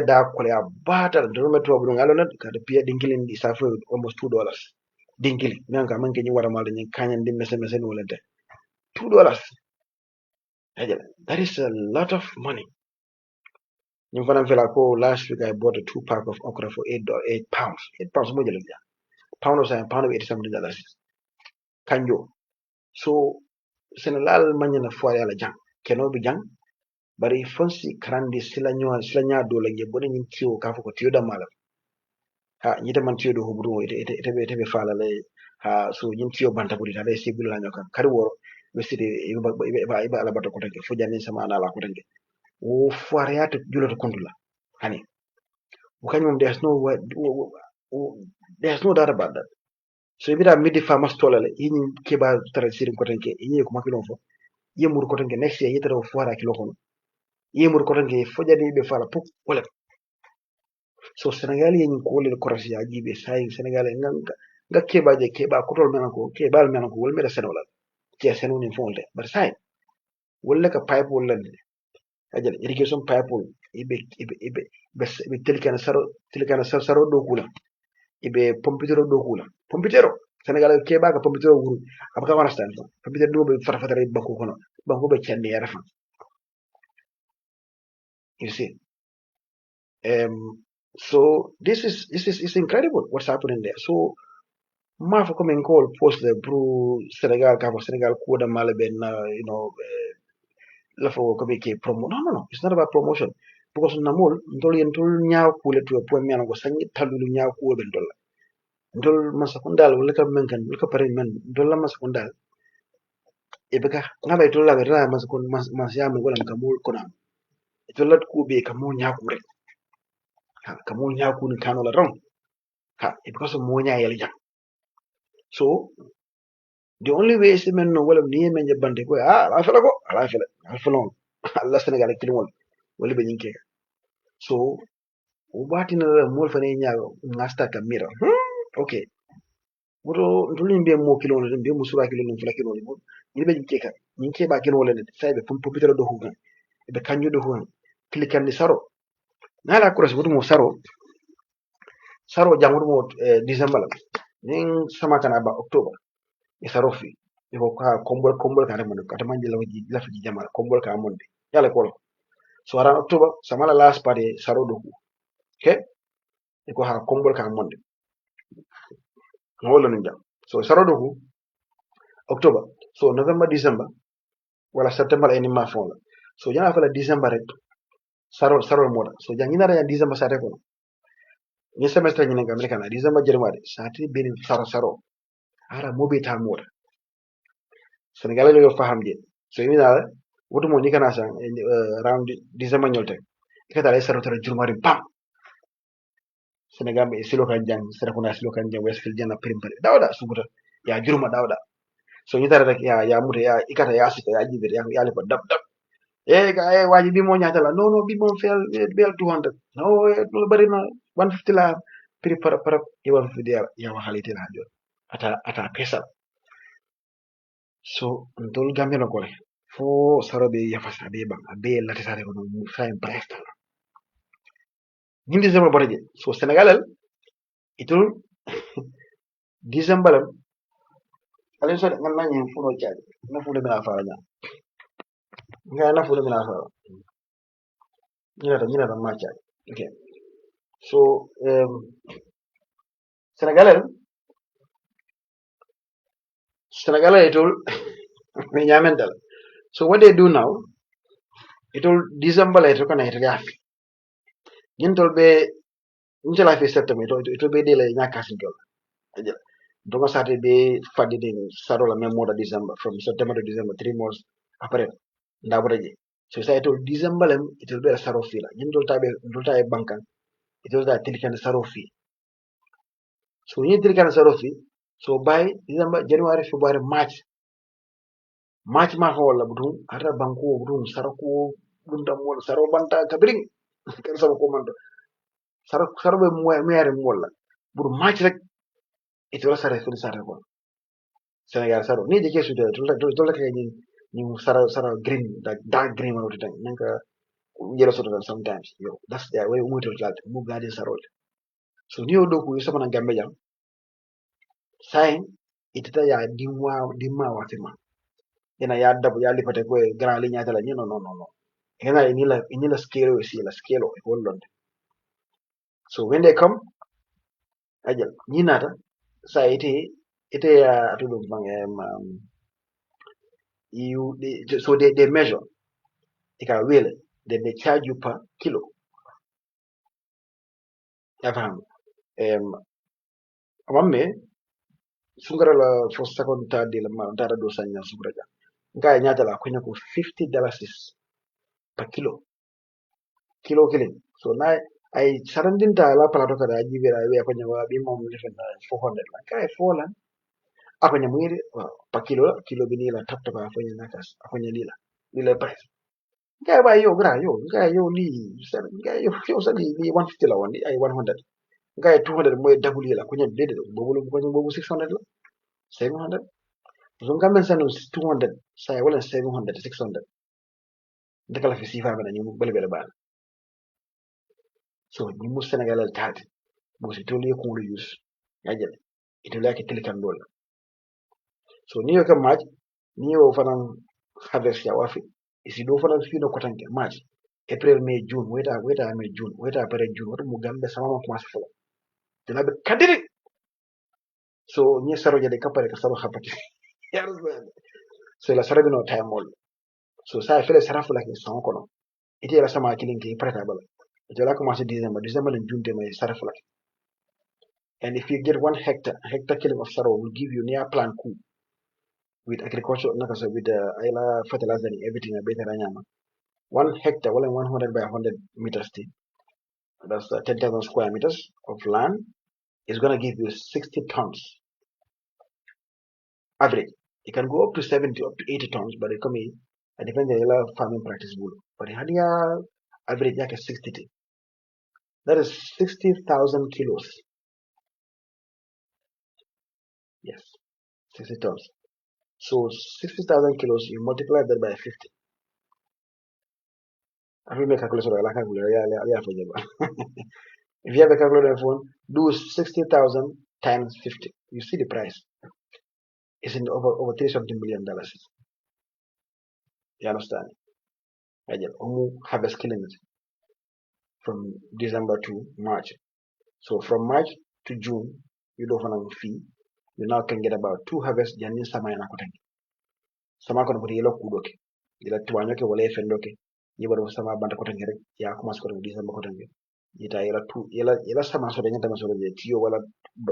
da ko ya bata do metro bu ngalona kada pia dinkilin di safo almost $2 dinkili nan ka manke ni wara mal ni kanyan dim mesen mesen wolente $2 that is a lot of money ñu fanan fela ko last week I bought a 2 pack of okra for £8 £8 mo jël pound of pound of 80 something dollars kanjo so senelal manyana foire ala jang keno bi jang bari fonsi karandi sila nya do la nge boni nyin kiwo ka ko tiyo da mala ha nyita man tiyo do hubru ite be fala le ha so nyin tiyo banta buri tade sibul la nyoka kari woro be sidi iba ala bato ko tanke fo janni sama ala ko tanke o foire ya to juloto kondula hani ukanyum there's no doubt about that so ibida midi farmers tolale yini keba tara sirin ko tanke yini ko makilon fo yemur ko tanke next year yitara foire kilo kono yemur ko tanke fo janni be fala puk wala so Senegal yen ko korasi ajibe sai Senegal nga keba kotol men ko kebal men ko wol meda senola ti senu ni fonde bar sai wala ka pipe wala ajal irrigation pipe ibe be telkana saro do kula ibe pompitero do kula pompitero Senegal keba ka pompitero wuru abaka wana stand pompitero do be farfatare banko kono banko be chande ya rafa you see so this is incredible what's happening there so ma fo comme call post the bru Senegal ka Senegal ko da mala ben la fo ko be ke promo no it's not about promotion because namol ndol yen tol nyaaw ko le to point men ko sanyi talulu nyaaw ko ben dol ndol ma sakundal wala ka men kan wala ka pare men ndol la ma sakundal e beka na bay tol la be ra ma sakun ma siam wala ka mol ko nam to lat ko be ka mo nyaaw ko rek ha ka mo nyaaw ko ni kanola ron ha e because mo nyaa yel jang so the only way is men no wala ni men jabante ko ala fela ko ala fela ala felon alla Senegal kilimol wala be nyinke so o batina mol fane nyaago ngasta ka mira okay woto ntolin be mo kilon be musura kilon fula kilon mo ni be nyinke ka nyinke ba kilon le sai be pum popitero do hugan be kanyu do hugan klikan ni saro nala kuras woto mo saro jangudo mo December la nin sama kana ba October e saro fi e ko ka kombol ka remon ka tamanje la fi jamal kombol ka monde yalla ko so around October sama la last party saro do okay e ko ha kombol ka monde ngolo ninja so saro do October so November December wala September eni ma fon la so jana fala December rek saro moda so jangina ra December sa ko ni semestre ni ngam kana December January sati beni saro ara mobi ta moda Senegal lo faham je so imi dala woto mo ni kana sa round December nyolte ikata lay saro tara jurmari pam Senegal be silo kan jang sera kuna silo kan jang Westfield jana primpare dawda subuta ya jurma dawda so ni tara rek ya muta ya ikata ya sika ya jibe ya le ko dab dab ga waji bi mo ñaata la no bi mo fel bel 200 no no bari na 150 la pri para e 150 ya wa halite la jor ata pesa so ndol gambe no kole fo sarobe ya fasa be bang be lati sare ko no sa en presta gindi zama botaje so senegalal itul december alen so ngan nañi funo jaade na fu de bina fa nya nga na fu de bina fa ñina ta ma jaade okay So Senegal it will mental. So what they do now, it will December it will it react. Yintol be Njala fi September it will be dele nyakasin dol. Don't start be fadiding Sarola Memo December from September to December 3 months après ndabraje. So say it will December it will be a sarofila. Yintol tabe bankan it will that tilikan sarofi. So you tilikan sarofi. So by December, January, February, March ma hola budum ata banko budum sarako bundam wala saro banta kabring kan sabo ko mando saro be mere molla bur March rek ito la sare ful sare ko Senegal saro ni je kesu de to la kay ni saro green like dark green wala tan nanka yellow sort of sometimes yo that's the way we to like mu gadi saro so ni odo ko sama na gambe jam sai itata ya dimwa watima ina ya dabu ya lipate ko grand ligne tala ni no no no no hena inila scale si la scale e hollonde so when they come ajal ni nata sa ite atulum bang so they measure they can really then they charge you per kilo yafaham amamme sungara la for second third de la ma dara do sanya sungara ja nga nyata la kunya ko $50 per kilo killing so na ay sarandinta la palato kada jibira we kunya wa bi mom ni 400 la kay fola akonya mwiri pa kilo bini la tapta ba akonya nakas akonya lila price kaya ba yo gra yo kaya yo li kaya yo sa li 150 la wandi ay 100 kaya 200 moy double la akonya dede bobu 600 la 700 so ngamben sanu 200 say wala 700 600 dekala fi sifa bana ñu bele bele ba so ñu mu Senegal al taati bo si tole ko lu use yajel ito la ke telekan dol so ni yo ka maj ni yo fanan harvest ya wafi isi do fanan fi no kotanke maj April May June weta May June weta pare June wato mu gambe sama ma commencé folo dina be kadiri so ni saro jade kapare ka saro hapati so la saro bino time mol so sa fele sara fula ke son kono ite la sama killing ke preta bala ite la commencé December and June te may sara fula and if you get 1 hectare killing of saro will give you near plan coup with agriculture nakasa with ayla fertilizer and everything a better nyama 1 hectare, well, 100 by 100 meters deep. That's 10,000 square meters of land. Is going to give you 60 tons average. It can go up to 70, up to 80 tons, but it can be, it depends on your farming practice. But it had average like a 60. That is 60,000 kilos. Yes, 60 tons. So 60,000 kilos, you multiply that by 50. I will make a calculation. If you have a calculator on phone, do 60,000 times 50. You see the price. It's in over $3 something billion. You understand? Harvest killing it from December to March. So from March to June, you don't have a fee. You now can get about 2 harvests. Janin sama yana kutangi. Sama kono kuti yelo kudoke. Ila tuwanyoke wale fendoke. Yibaro sama banda kutangi rek. Ya kumas kono December kutangi. Ita yela sama so denya tama so je tiyo wala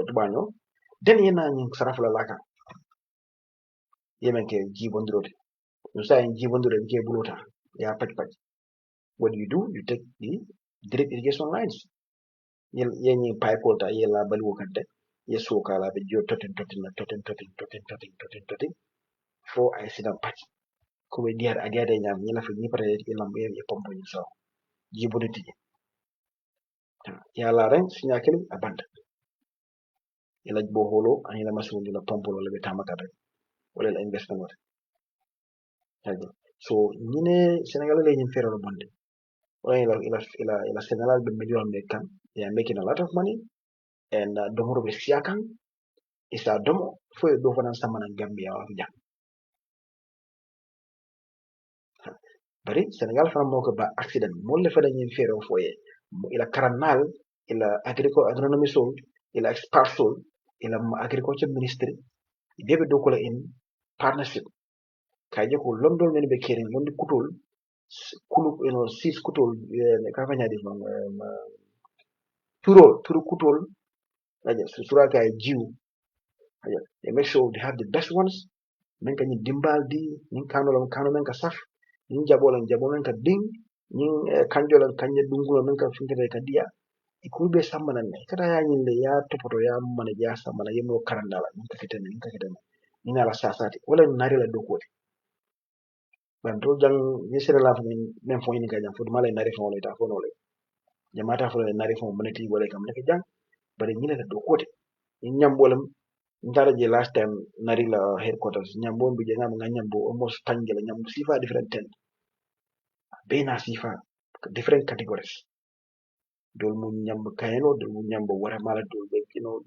tubanyo. Den yena nying sarafula laka. Yemen ke jibondirote. Nusa yin jibondiro nke bulota. Ya pach. What do? You take the drip irrigation lines. Yenye pipe water yela balu kante. Yesuka la be jo totin. For I sit up patch. Kuwe diar adia de nyam nyela fi ni pare yelam ye pompo ni so. Jiboniti. Yala ren sinya kili abanda. Yela boholo an yela masu la pompo la be tamakata. Wala la investment wat. So nyine Senegal le nyin fero bonde. Ila Senegal be million mekan. They are making a lot of money. And domoro be siakan isa domo fo do fana samana Gambia wa ja bari Senegal fana moko ba accident mo le fada nyin fero fo ye ila karanal ila agronomy sol ila expert sol ila agriculture ministry bebe dokola in partnership kaje ko londol men be keren londi kutol kulu sis kutol ka fanyadi turu kutol aja sura kay jiw aja they make sure they have the best ones men ka ni dimbal di nin kano men ka saf nin jabolan jabo men ka ding nin kanjolan kanje dungulo men ka finkete ka dia ikulbe sambana ne kada ya nyinde ya topoto ya mana ya sambana yemo karandala nin ka fitene nin ala sasati wala nari la dokote ban to jang yesere la fo men fo ni ka jang fo mala nari fo ta fo nole jamata fo nari fo manati wala kam ne ka jang bare nyine la dokote in nyambolam ndara je last time nari la headquarters nyambo bi je ngam nga nyambo almost tangela nyambo sifa different ten bena sifa different categories dol mu nyambo kayeno dol mu nyambo wara mala dol be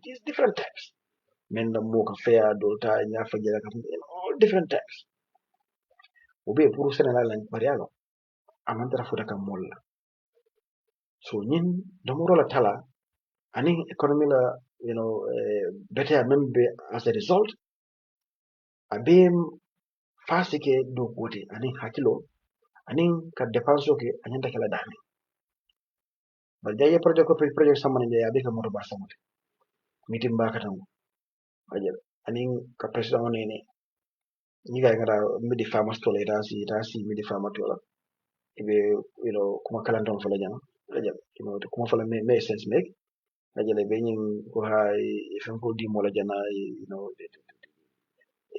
these different types men na mo ka fair dol ta nya fa jela ka all different types obe pour sénégal lañ bariago amantara futa ka molla so nyin domoro la tala ani economy la better membe as a result abem fasike do kote ani hakilo anin ka dépense ke anyanta kala dami bal jaye project samane je abe ka moto bar samate mitim ba katam ajel anin ka president onene ni ga ngara midi fama stole rasi midi fama tola ibe kuma kala ndon fala jana ajel kuma fala me sense make ajel be nyin ko hay fen ko di mola jana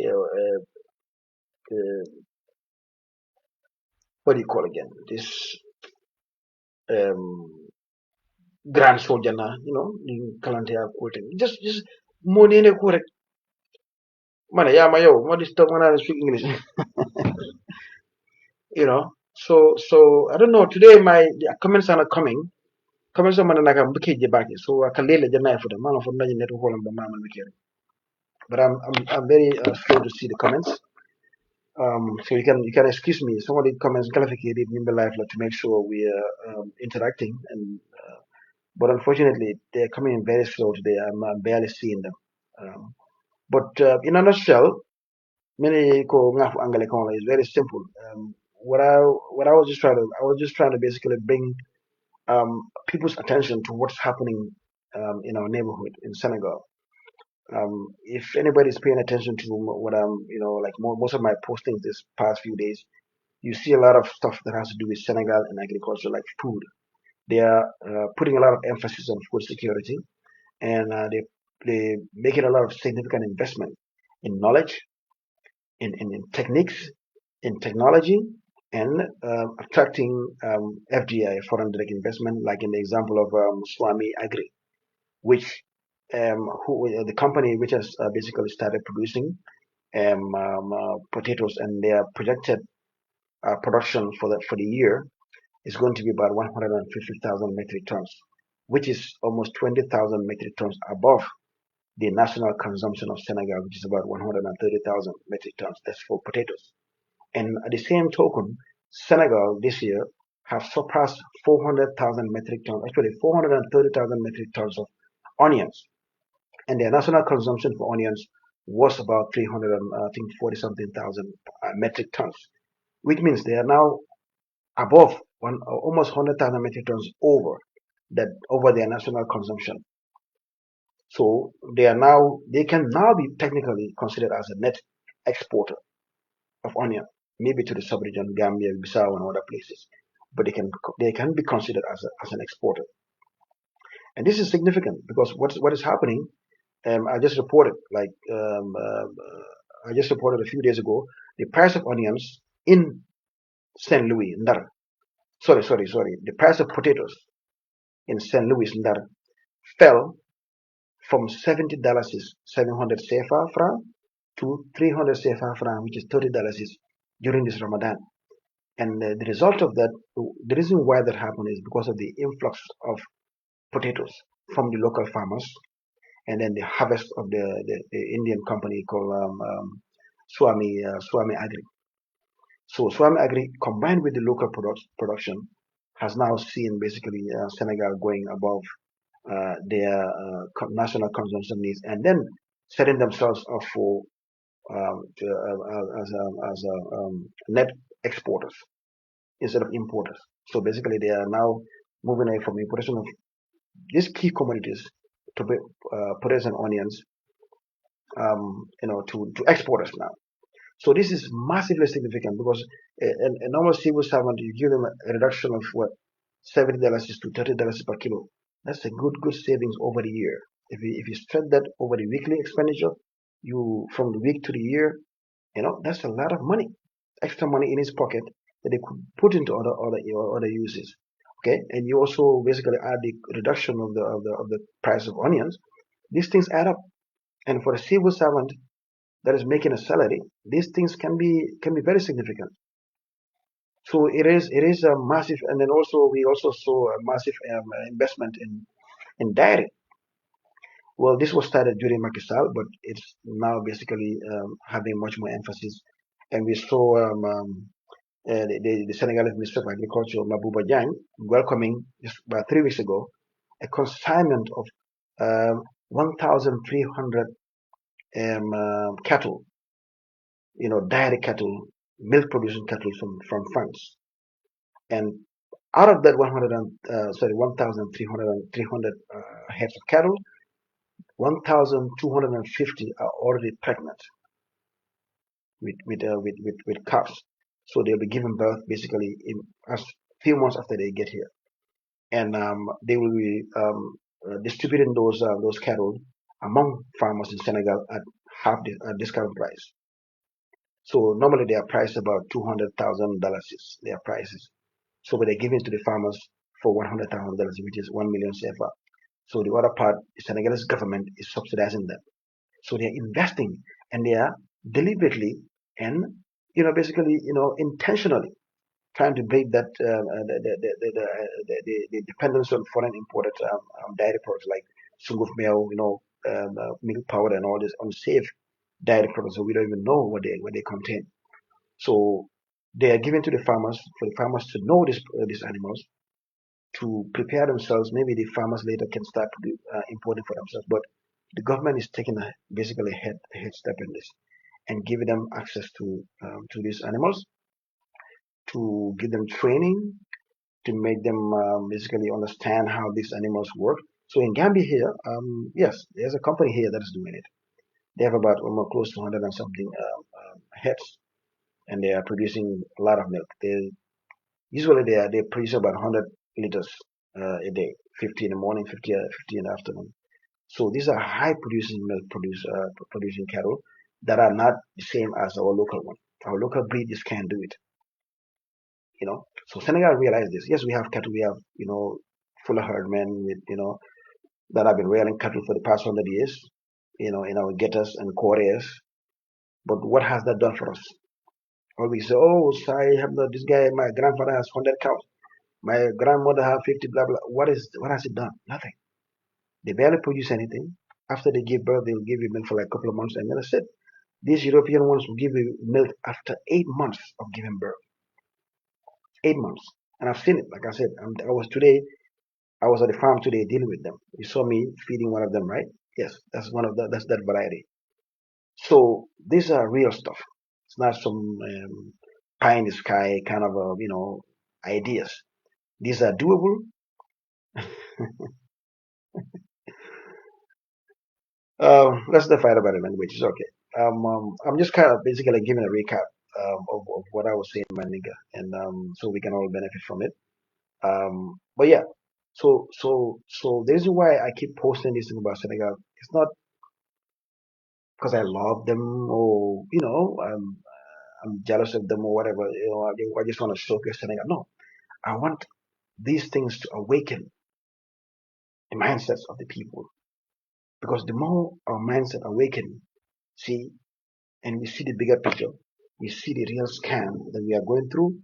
uh, uh, what do you call again this um grand soldier na ni kalante ya ko just money ne ko rek man yeah my yo what is talk when I speak English so I don't know today my the comments are not coming comments are naka mbike je baki so akalele jana for the man for nani neto holam ba mama mbike but I'm very slow to see the comments so you can excuse me some of the comments qualified in the live to make sure we are interacting and but unfortunately they're coming in very slow today I'm barely seeing them but in a nutshell many ko ngafu angale kono is very simple. What I what I was just trying to basically bring people's attention to what's happening in our neighborhood in Senegal. If anybody is paying attention to what I'm like most of my postings this past few days, you see a lot of stuff that has to do with Senegal and agriculture, like food. They are putting a lot of emphasis on food security, and they making a lot of significant investment in knowledge in techniques, in technology, and attracting FDI, foreign direct investment, like in the example of 𝒂𝒏, which the company which has basically started producing potatoes, and their projected production for the year is going to be about 150,000 metric tons, which is almost 20,000 metric tons above the national consumption of Senegal, which is about 130,000 metric tons. That's for potatoes. And at the same token, Senegal this year have surpassed 400,000 metric tons, actually 430,000 metric tons of onions. And their national consumption for onions was about 300, I think 40 something thousand metric tons, which means they are now above almost 100,000 metric tons over their national consumption. So they can now be technically considered as a net exporter of onion, maybe to the sub-region, Gambia, Bissau, and other places. But they can be considered as an exporter, and this is significant because what is happening. I just reported a few days ago the price of onions in Saint Louis, Ndar. Sorry. The price of potatoes in Saint Louis, Ndar, fell from $70 is 700 CFA franc to 300 CFA franc, which is $30 during this Ramadan. And the result of that, the reason why that happened is because of the influx of potatoes from the local farmers, and then the harvest of the Indian company called Swami Agri. So Swami Agri, combined with the local production, has now seen basically Senegal going above their national consumption needs, and then setting themselves up for net exporters instead of importers. So basically, they are now moving away from importation of these key commodities to potatoes and onions, to exporters now. So this is massively significant because a normal civil servant, you give them a reduction of what, $70 to $30 per kilo. That's a good savings over the year. If you spread that over the weekly expenditure, you from the week to the year, that's a lot of money, extra money in his pocket that they could put into other uses. Okay, and you also basically add the reduction of the price of onions. These things add up, and for a civil servant that is making a salary, these things can be very significant. So it is a massive, and then also we also saw a massive investment in dairy. Well, this was started during Macky Sall, but it's now basically having much more emphasis. And we saw the Senegalese Minister of Agriculture, 𝒂𝒂𝒏, welcoming just about 3 weeks ago a consignment of 1,300 cattle, dairy cattle, milk producing cattle from France. And out of that 1,300 heads of cattle, 1,250 are already pregnant with calves. So they'll be giving birth basically in a few months after they get here, and they will be distributing those cattle among farmers in Senegal at half the discount price. So normally they are priced about $200,000. Their prices. So but they're giving to the farmers for $100,000, which is 1 million CFA. So the other part, the Senegalese government is subsidizing them. So they're investing, and they are deliberately and basically intentionally trying to break that the dependence on foreign imported dairy products like sunguf meal, milk powder, and all this unsafe dairy products. So we don't even know what they contain. So they are given to the farmers for the farmers to know these animals, to prepare themselves. Maybe the farmers later can start importing for themselves. But the government is taking basically a head step in this and giving them access to these animals, to give them training, to make them basically understand how these animals work. So in Gambia here, yes, there's a company here that is doing it. They have about almost close to 100 and something heads, and they are producing a lot of milk. Usually they produce about 100 liters a day, 50 in the morning, 50 in the afternoon. So these are high producing milk producing cattle that are not the same as our local one. Our local breed just can't do it. So Senegal realized this. Yes, we have cattle. We have full herdmen with that have been rearing cattle for the past 100 years. In our getters and quarries. But what has that done for us? Or we say, oh, so I have this guy. My grandfather has 100 cows. My grandmother has 50. Blah blah. What has it done? Nothing. They barely produce anything. After they give birth, they'll give you milk for like a couple of months, and then that's it. These European ones will give you milk after 8 months of giving birth. 8 months. And I've seen it. Like I said, I was at the farm today dealing with them. You saw me feeding one of them, right? Yes, that's that's that variety. So these are real stuff. It's not some pie in the sky kind of ideas. These are doable. Let's not fight about it, language. It's okay. I'm just kind of basically giving a recap of what I was saying, my nigga, and so we can all benefit from it. But yeah, so the reason why I keep posting this thing about Senegal, it's not because I love them or I'm jealous of them or whatever. I just want to showcase Senegal. No, I want these things to awaken the mindsets of the people, because the more our mindset awaken, see, and we see the bigger picture, we see the real scam that we are going through.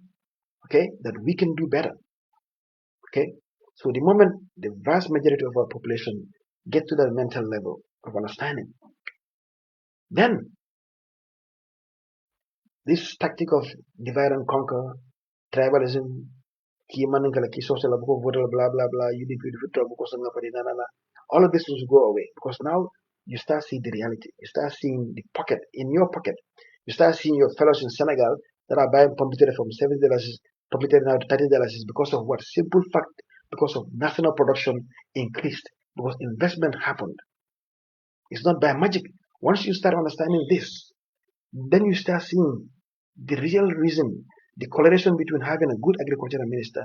Okay, that we can do better. Okay, so the moment the vast majority of our population get to that mental level of understanding, then this tactic of divide and conquer, tribalism, key man kala key social blah blah blah. You need to all of this will go away because now you start seeing the reality. You start seeing the pocket in your pocket. You start seeing your fellows in Senegal that are buying computer from $70, computer now to $30 is because of what? Simple fact, because of national production increased, because investment happened. It's not by magic. Once you start understanding this, then you start seeing the real reason, the correlation between having a good agricultural minister,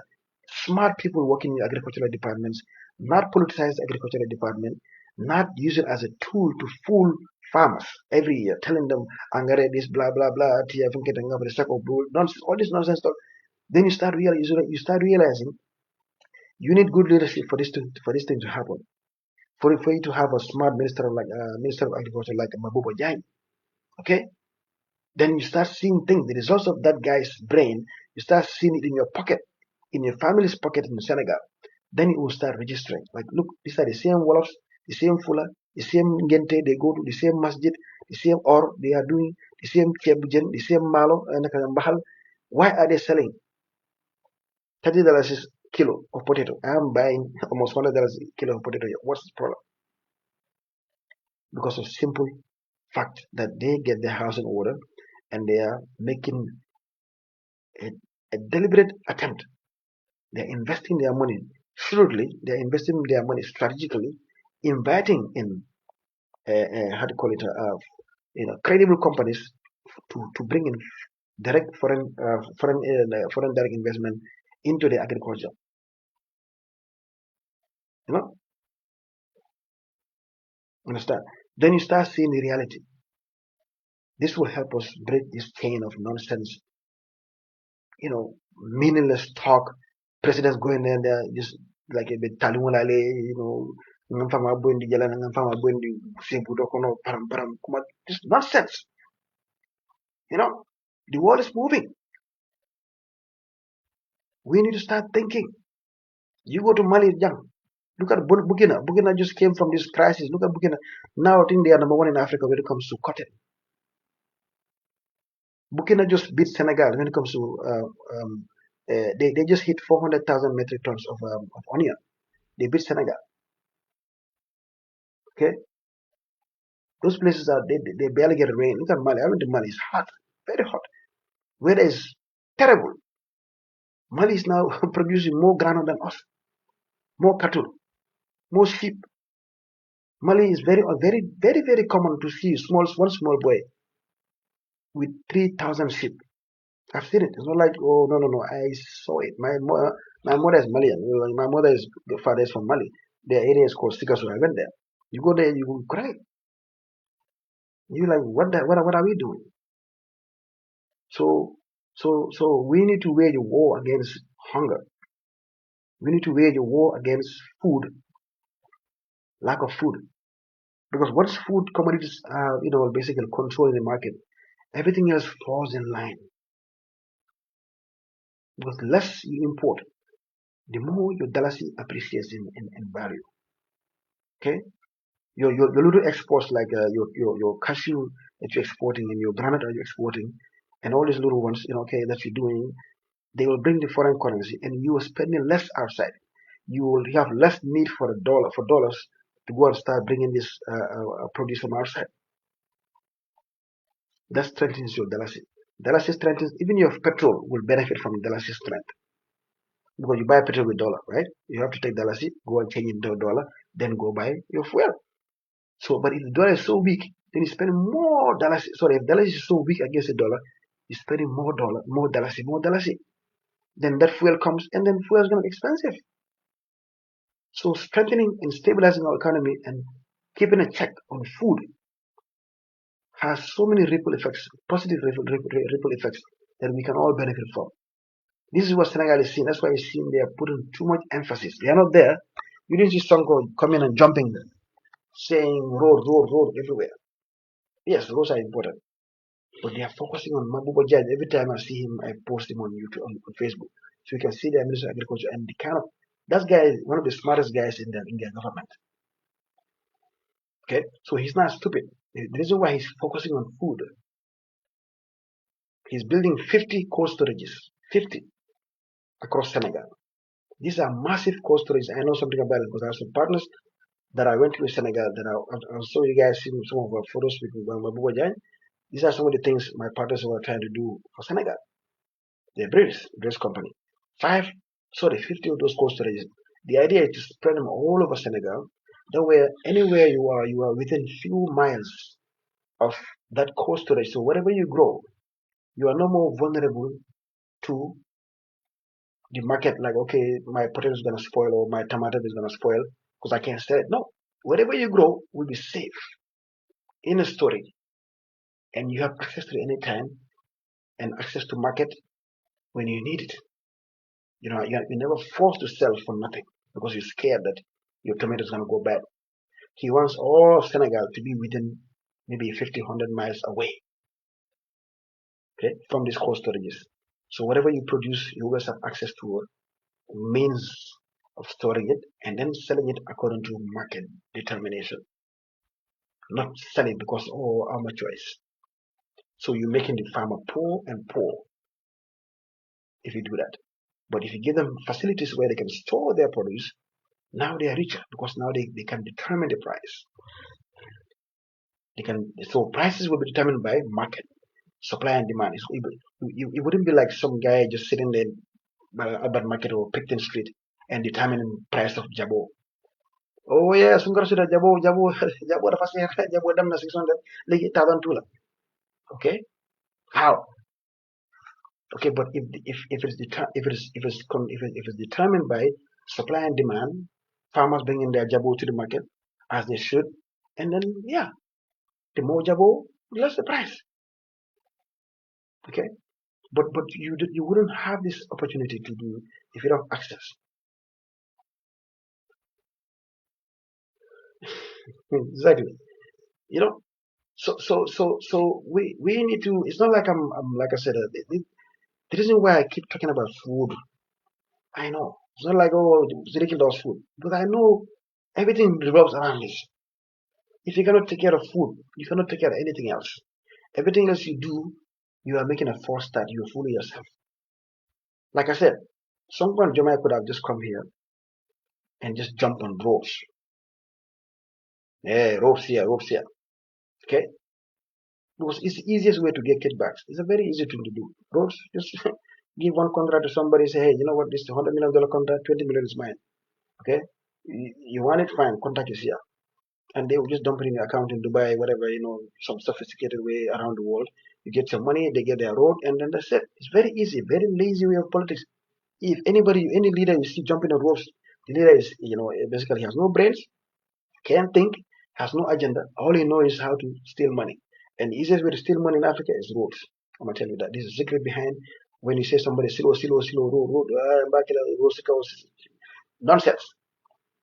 smart people working in agricultural departments, not politicized agricultural department, not use it as a tool to fool farmers every year, telling them, angare this, blah, blah, blah, nonsense, all this nonsense talk. Then you start realizing you need good leadership for this thing to happen. For you to have a smart minister like Minister of Agriculture like 𝒂𝒂𝒏𝒂𝒏𝒂𝒏, okay? Then you start seeing things, the results of that guy's brain, you start seeing it in your pocket, in your family's pocket in Senegal. Then it will start registering. Like, look, these are the same Wolofs, the same Fula, the same Gente, they go to the same masjid, the same or they are doing the same Chebujen, the same Malo, and Bahal. Why are they selling $30 kilo of potato? I am buying almost $100 kilo of potato. What's the problem? Because of simple fact that they get their house in order and they are making a deliberate attempt. They're investing their money shrewdly. They're investing their money strategically, inviting in how to call it, credible companies to bring in direct foreign direct investment into the agriculture. You know, understand? Then you start seeing the reality. This will help us break this chain of nonsense, meaningless talk. Presidents going in there just like a bit talumulale, ngam fama bondi jalan ngam fama bondi simpu dokono param param kuma, just nonsense. The world is moving. We need to start thinking. You go to Mali, young. Look at Burkina. Burkina just came from this crisis. Look at Burkina. Now I think they are number one in Africa when it comes to cotton. Burkina just beat Senegal when it comes to they just hit 400,000 metric tons of onion. They beat Senegal. Okay, those places are they barely get rain. Look at Mali. I went to Mali. It's hot, very hot. Weather is terrible. Mali is now producing more groundnut than us, more cattle, more sheep. Mali is very, very, very, very common to see one small boy with 3,000 sheep. I've seen it. It's not like, oh, no, no, no. I saw it. My mother is Malian. My mother's father is from Mali. Their area is called Sikasso. I went there. You go there, you will cry. You're like, what are we doing? So we need to wage a war against hunger. We need to wage a war against food, lack of food. Because once food commodities are, basically controlling the market, everything else falls in line. Because the less you import, the more your dalasi appreciates in value. Okay, your little exports like your cashew that you're exporting and your granite that you're exporting, and all these little ones, that you're doing, they will bring the foreign currency, and you are spending less outside. You will have less need for dollars to go and start bringing this produce from outside. That strengthens your dalasi. Dalasi strengthens, even your petrol will benefit from dalasi strength. Because you buy petrol with dollar, right? You have to take dalasi, go and change it into a dollar, then go buy your fuel. So, but if the dollar is so weak, then you spend more dalasi. Sorry, if dalasi is so weak against the dollar, you're spending more dalasi. Then that fuel comes, and then fuel is going to be expensive. So strengthening and stabilizing our economy and keeping a check on food has so many ripple effects, positive ripple effects that we can all benefit from. This is what Senegal is seeing. That's why you're seeing they are putting too much emphasis. They are not there. You didn't see Sonko coming and jumping, saying road everywhere. Yes, roads are important. But they are focusing on 𝒂𝒂𝒏. Every time I see him, I post him on YouTube, on Facebook. So you can see the Minister of Agriculture and the kind of, that guy is one of the smartest guys in their government. Okay, so he's not stupid. The reason why he's focusing on food, he's building 50 cold storages, 50 across Senegal. These are massive cold storage. I know something about it because I have some partners that I went to Senegal that I'll show you guys some of our photos with Mabuba. These are some of the things my partners were trying to do for Senegal. They're British company. 50 of those cold storages. The idea is to spread them all over Senegal. That way, anywhere you are within few miles of that cold storage. So whatever you grow, you are no more vulnerable to the market. Like, okay, my potato is gonna spoil or my tomato is gonna spoil because I can't sell it. No, whatever you grow will be safe in a storage, and you have access to it anytime and access to market when you need it. You're never forced to sell for nothing because you're scared that your tomato is going to go bad. He wants all of Senegal to be within maybe 50, 100 miles away, okay, from these cold storages. So whatever you produce, you always have access to a means of storing it and then selling it according to market determination. Not selling because, oh, how much choice. So you're making the farmer poor and poor if you do that. But if you give them facilities where they can store their produce, now they are richer because now they can determine the price. So prices will be determined by market, supply and demand. It wouldn't be like some guy just sitting there by Albert Market or Picton Street and determining price of jabo. Oh yeah, sungar sudah jabo jabo ada pasti jabo dam na 600 lagi 1,002 lah. Okay, how? Okay, but if it's determined by supply and demand, farmers bringing their jabo to the market as they should, and then yeah, the more jabo, the less the price. Okay, but you wouldn't have this opportunity to do if you don't have access. Exactly. You know, so we need to. It's not like I'm like I said. The reason why I keep talking about food, I know it's not like, oh, Ziriki loves food, because I know everything revolves around this. If you cannot take care of food, you cannot take care of anything else. Everything else you do, you are making a false start. You're fooling yourself. Like I said, someone Jeremiah could have just come here and just jump on ropes. Yeah, ropes here, ropes here. Okay? Because it's the easiest way to get kickbacks. It's a very easy thing to do. Ropes, just give one contract to somebody, say, hey, you know what, this is $100 million contract, 20 million is mine. Okay? You want it, fine, contract is here. And they will just dump it in your account in Dubai, whatever, some sophisticated way around the world. You get some money, they get their road, and then that's it. It's very easy, very lazy way of politics. If any leader you see jumping on ropes, the leader is, basically has no brains, can't think, has no agenda. All he knows is how to steal money. And the easiest way to steal money in Africa is roads. I'm gonna tell you that. This is the secret behind when you say somebody silo, road, nonsense.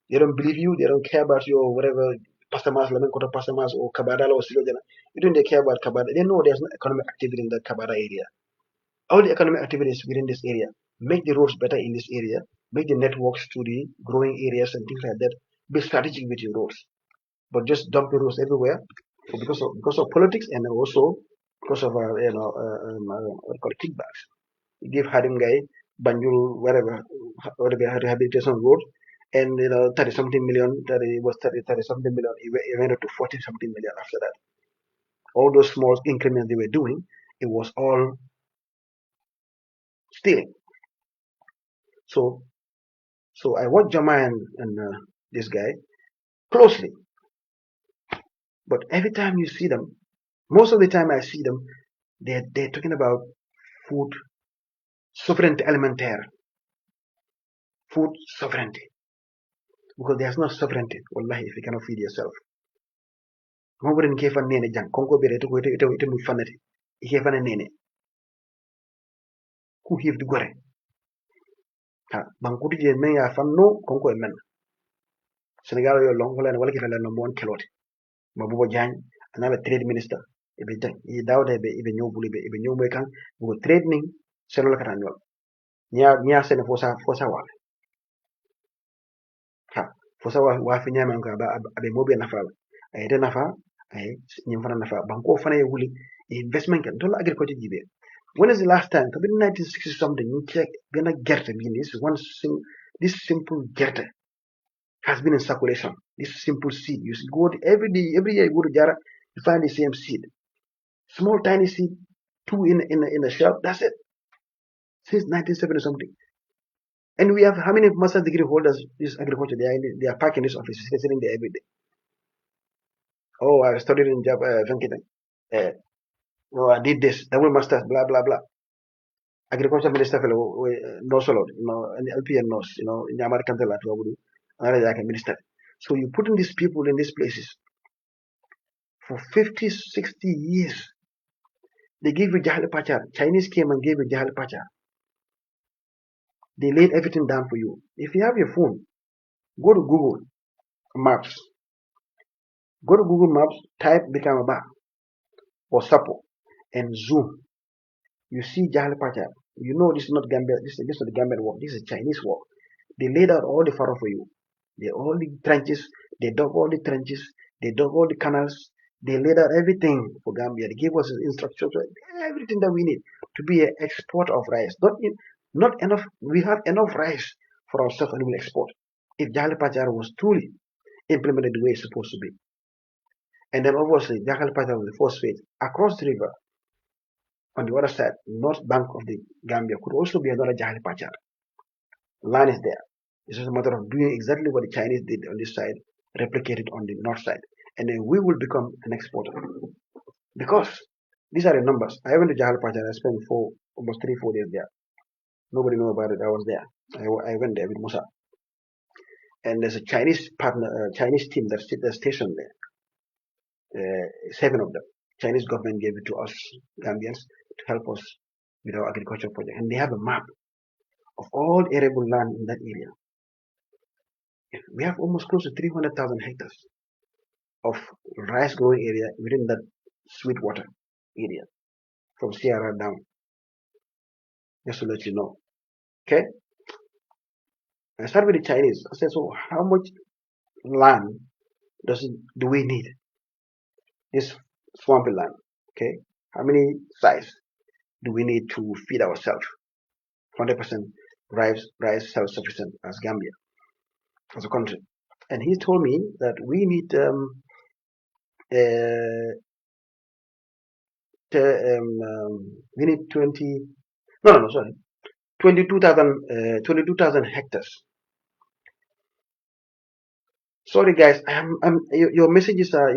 They don't believe you, they don't care about your whatever pastamas, Lamenkota pastamas or Kabadala or Silo Jana. You don't they care about Kabada. They know there's no economic activity in the Kabada area. All the economic activities within this area. Make the roads better in this area, make the networks to the growing areas and things like that. Be strategic with your roads. But just dumping roads everywhere because of politics and also because of what call kickbacks. You give Hadim guy Banjul whatever rehabilitation road, and 30 something million, 30 something million. It went up to 40 something million after that. All those small increments they were doing, it was all stealing. So I watch Jama and this guy closely, but every time you see them, most of the time I see them, they're talking about food sovereignty alimentaire, food sovereignty, because there's no sovereignty. Wallahi, if you cannot feed yourself. Ngoburen ke fan nene jang konko bere to ite mu fanati. Ike fan nene ku hif du gore. Ha bankuti je men ya fan no konko e men. Senegal yo long wala ke fala no mon keloti. Mabubo jang anaba trade minister e be jang e dawda be e be nyobuli be e be nyomoy kan bu trade ning seno la kata nyol. Nya sene fosa wala. Ha fosa wa fi nyama ko abe mobe nafa ay de nafa ay nyim fana nafa banko fana e wuli investment kan to la agriculture jibe. When is the last time? Kabin 1960 something. You check. Gonna get this one this simple gerte has been in circulation. This simple seed, you go every day, every year you go to Jara, you find the same seed, small tiny seed, two in a shelf. That's it. Since 1970 something. And we have how many master's degree holders this agriculture? They are parking this office, sitting there every day. Oh, I studied in Vankiten. Oh, I did this, double masters, blah blah blah. Agriculture minister fellow no solo, and LPN knows, in the American minister. So you putting these people in these places for 50, 60 years. They gave you Jahal Pachar. Chinese came and gave you Jahal Pachar. They laid everything down for you. If you have your phone, go to Google Maps. Go to Google Maps, type Bikamaba or Sapo, and zoom. You see Jahal Pachar. You know this is not Gambia. This is not the Gambian war. This is Chinese war. They laid out all the furrow for you. They all the trenches. They dug all the trenches. They dug all the canals. They laid out everything for Gambia. They gave us instructions, everything that we need to be an export of rice. Not enough. We have enough rice for ourselves and we'll export. If Jahal Pachar was truly implemented the way it's supposed to be. And then obviously Jahal Pachar was the first phase. Across the river, on the other side, north bank of the Gambia, could also be another Jahal Pachar. Land is there. It's just a matter of doing exactly what the Chinese did on this side, replicated on the north side. And then we will become an exporter. Because these are the numbers. I went to Jahal Pachar. I spent almost 3-4 days there. Nobody knew about it. I was there. I went there with Musa. And there's a Chinese partner, Chinese team that's stationed there. 7 of them. Chinese government gave it to us Gambians to help us with our agriculture project. And they have a map of all arable land in that area. We have almost close to 300,000 hectares of rice growing area within that Sweetwater area from Sierra down. Just to let you know. Okay? I started with the Chinese. I said, so how much land do we need? This swampy land. Okay? How many size do we need to feed ourselves? 100% rice self-sufficient as Gambia, as a country. And he told me that we need we need 22,000 hectares. Sorry guys, your messages are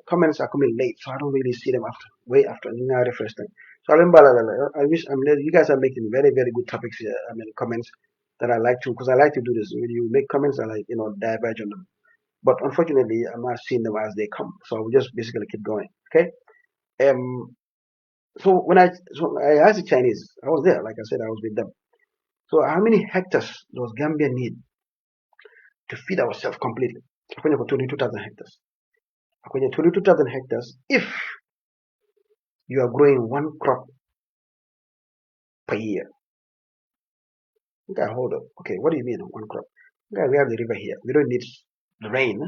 comments are coming late, so I don't really see them way after. Now refresh them. So I wish you guys are making very good topics here. Comments that I like to, because I like to do this. When you make comments, I like diverge on them. But unfortunately, I'm not seeing them as they come, so I will just basically keep going. Okay. So when I asked the Chinese, I was there. Like I said, I was with them. So how many hectares does Gambia need to feed ourselves completely? According to 22,000 hectares. According to 22,000 hectares, if you are growing one crop per year. Okay, hold up. Okay, what do you mean one crop? Okay, we have the river here. We don't need the rain.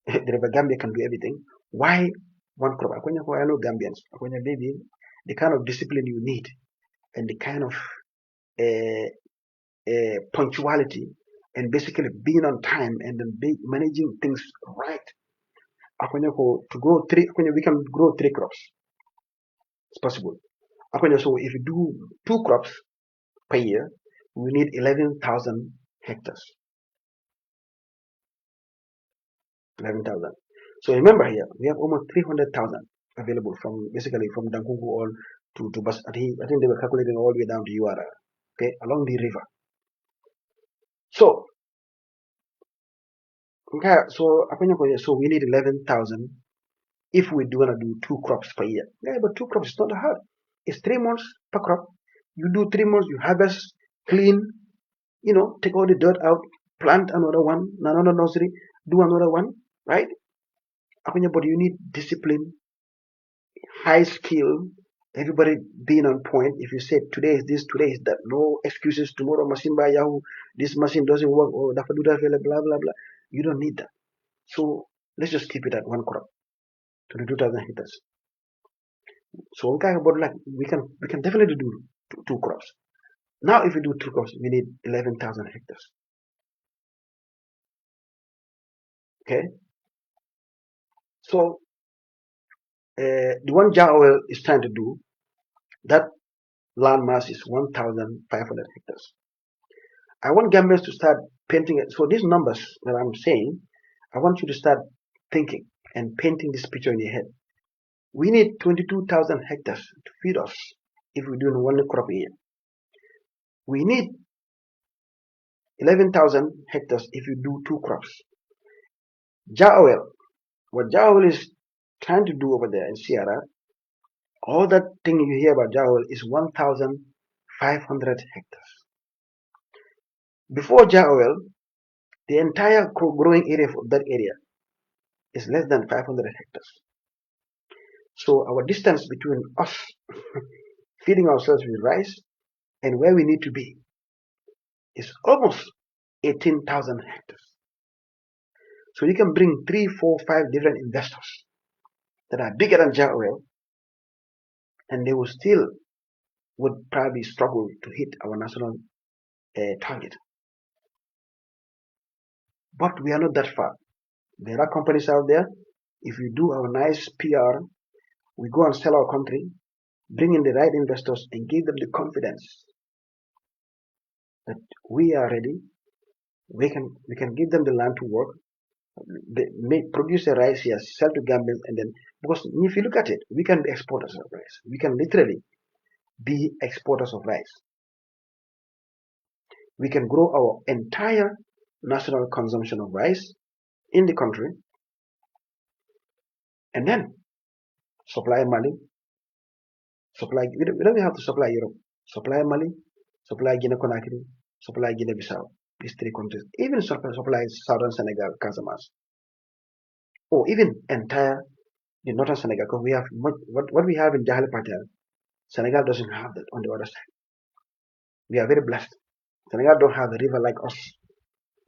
The river Gambia can do everything. Why one crop? According to I know Gambians. According to maybe the kind of discipline you need and the kind of punctuality and basically being on time and then managing things right. To grow we can grow 3 crops. It's possible. So if you do 2 crops per year, we need 11,000 hectares. 11,000. So remember here, we have almost 300,000 available from Dankungu all to Bas. I think they were calculating all the way down to Uara, okay, along the river. So, okay, so we need 11,000 if we do want to do 2 crops per year. Yeah, but 2 crops is not hard. It's 3 months per crop. You do 3 months, you harvest, clean, take all the dirt out, plant another one, another nursery, do another one, right? But you need discipline, high skill, everybody being on point. If you say today is this, today is that, no excuses. Tomorrow machine by Yahoo, this machine doesn't work, or that do that, blah blah blah. You don't need that. So let's just keep it at 1 crop, 22,000 hectares. So we can definitely do 2 crops. Now, if we do 2 crops, we need 11,000 hectares. Okay, so the one Jah Oil is trying to do, that land mass is 1,500 hectares. I want Gambians to start painting it. So these numbers that I'm saying, I want you to start thinking and painting this picture in your head. We need 22,000 hectares to feed us if we do one crop a year. We need 11,000 hectares if you do 2 crops. Jah Oil, what Jah Oil is trying to do over there in Sierra, all that thing you hear about Jah Oil is 1,500 hectares. Before Jah Oil, the entire growing area of that area is less than 500 hectares. So our distance between us feeding ourselves with rice and where we need to be is almost 18,000 hectares. So you can bring 3, 4, 5 different investors that are bigger than Jah Oil, and they will still would probably struggle to hit our national target. But we are not that far. There are companies out there. If we do our nice PR, we go and sell our country, bring in the right investors, and give them the confidence that we are ready. We can give them the land to work. They produce the rice here, sell to Gambians, and then, because if you look at it, we can be exporters of rice. We can literally be exporters of rice. We can grow our entire national consumption of rice in the country, and then supply Mali, we don't have to supply Europe, supply Mali, supply Guinea-Conakry, supply Guinea-Bissau, these 3 countries, even supply southern Senegal, Casamance, or even entire the northern Senegal, because we have what we have in Jahal Patel. Senegal doesn't have that on the other side. We are very blessed. Senegal don't have a river like us.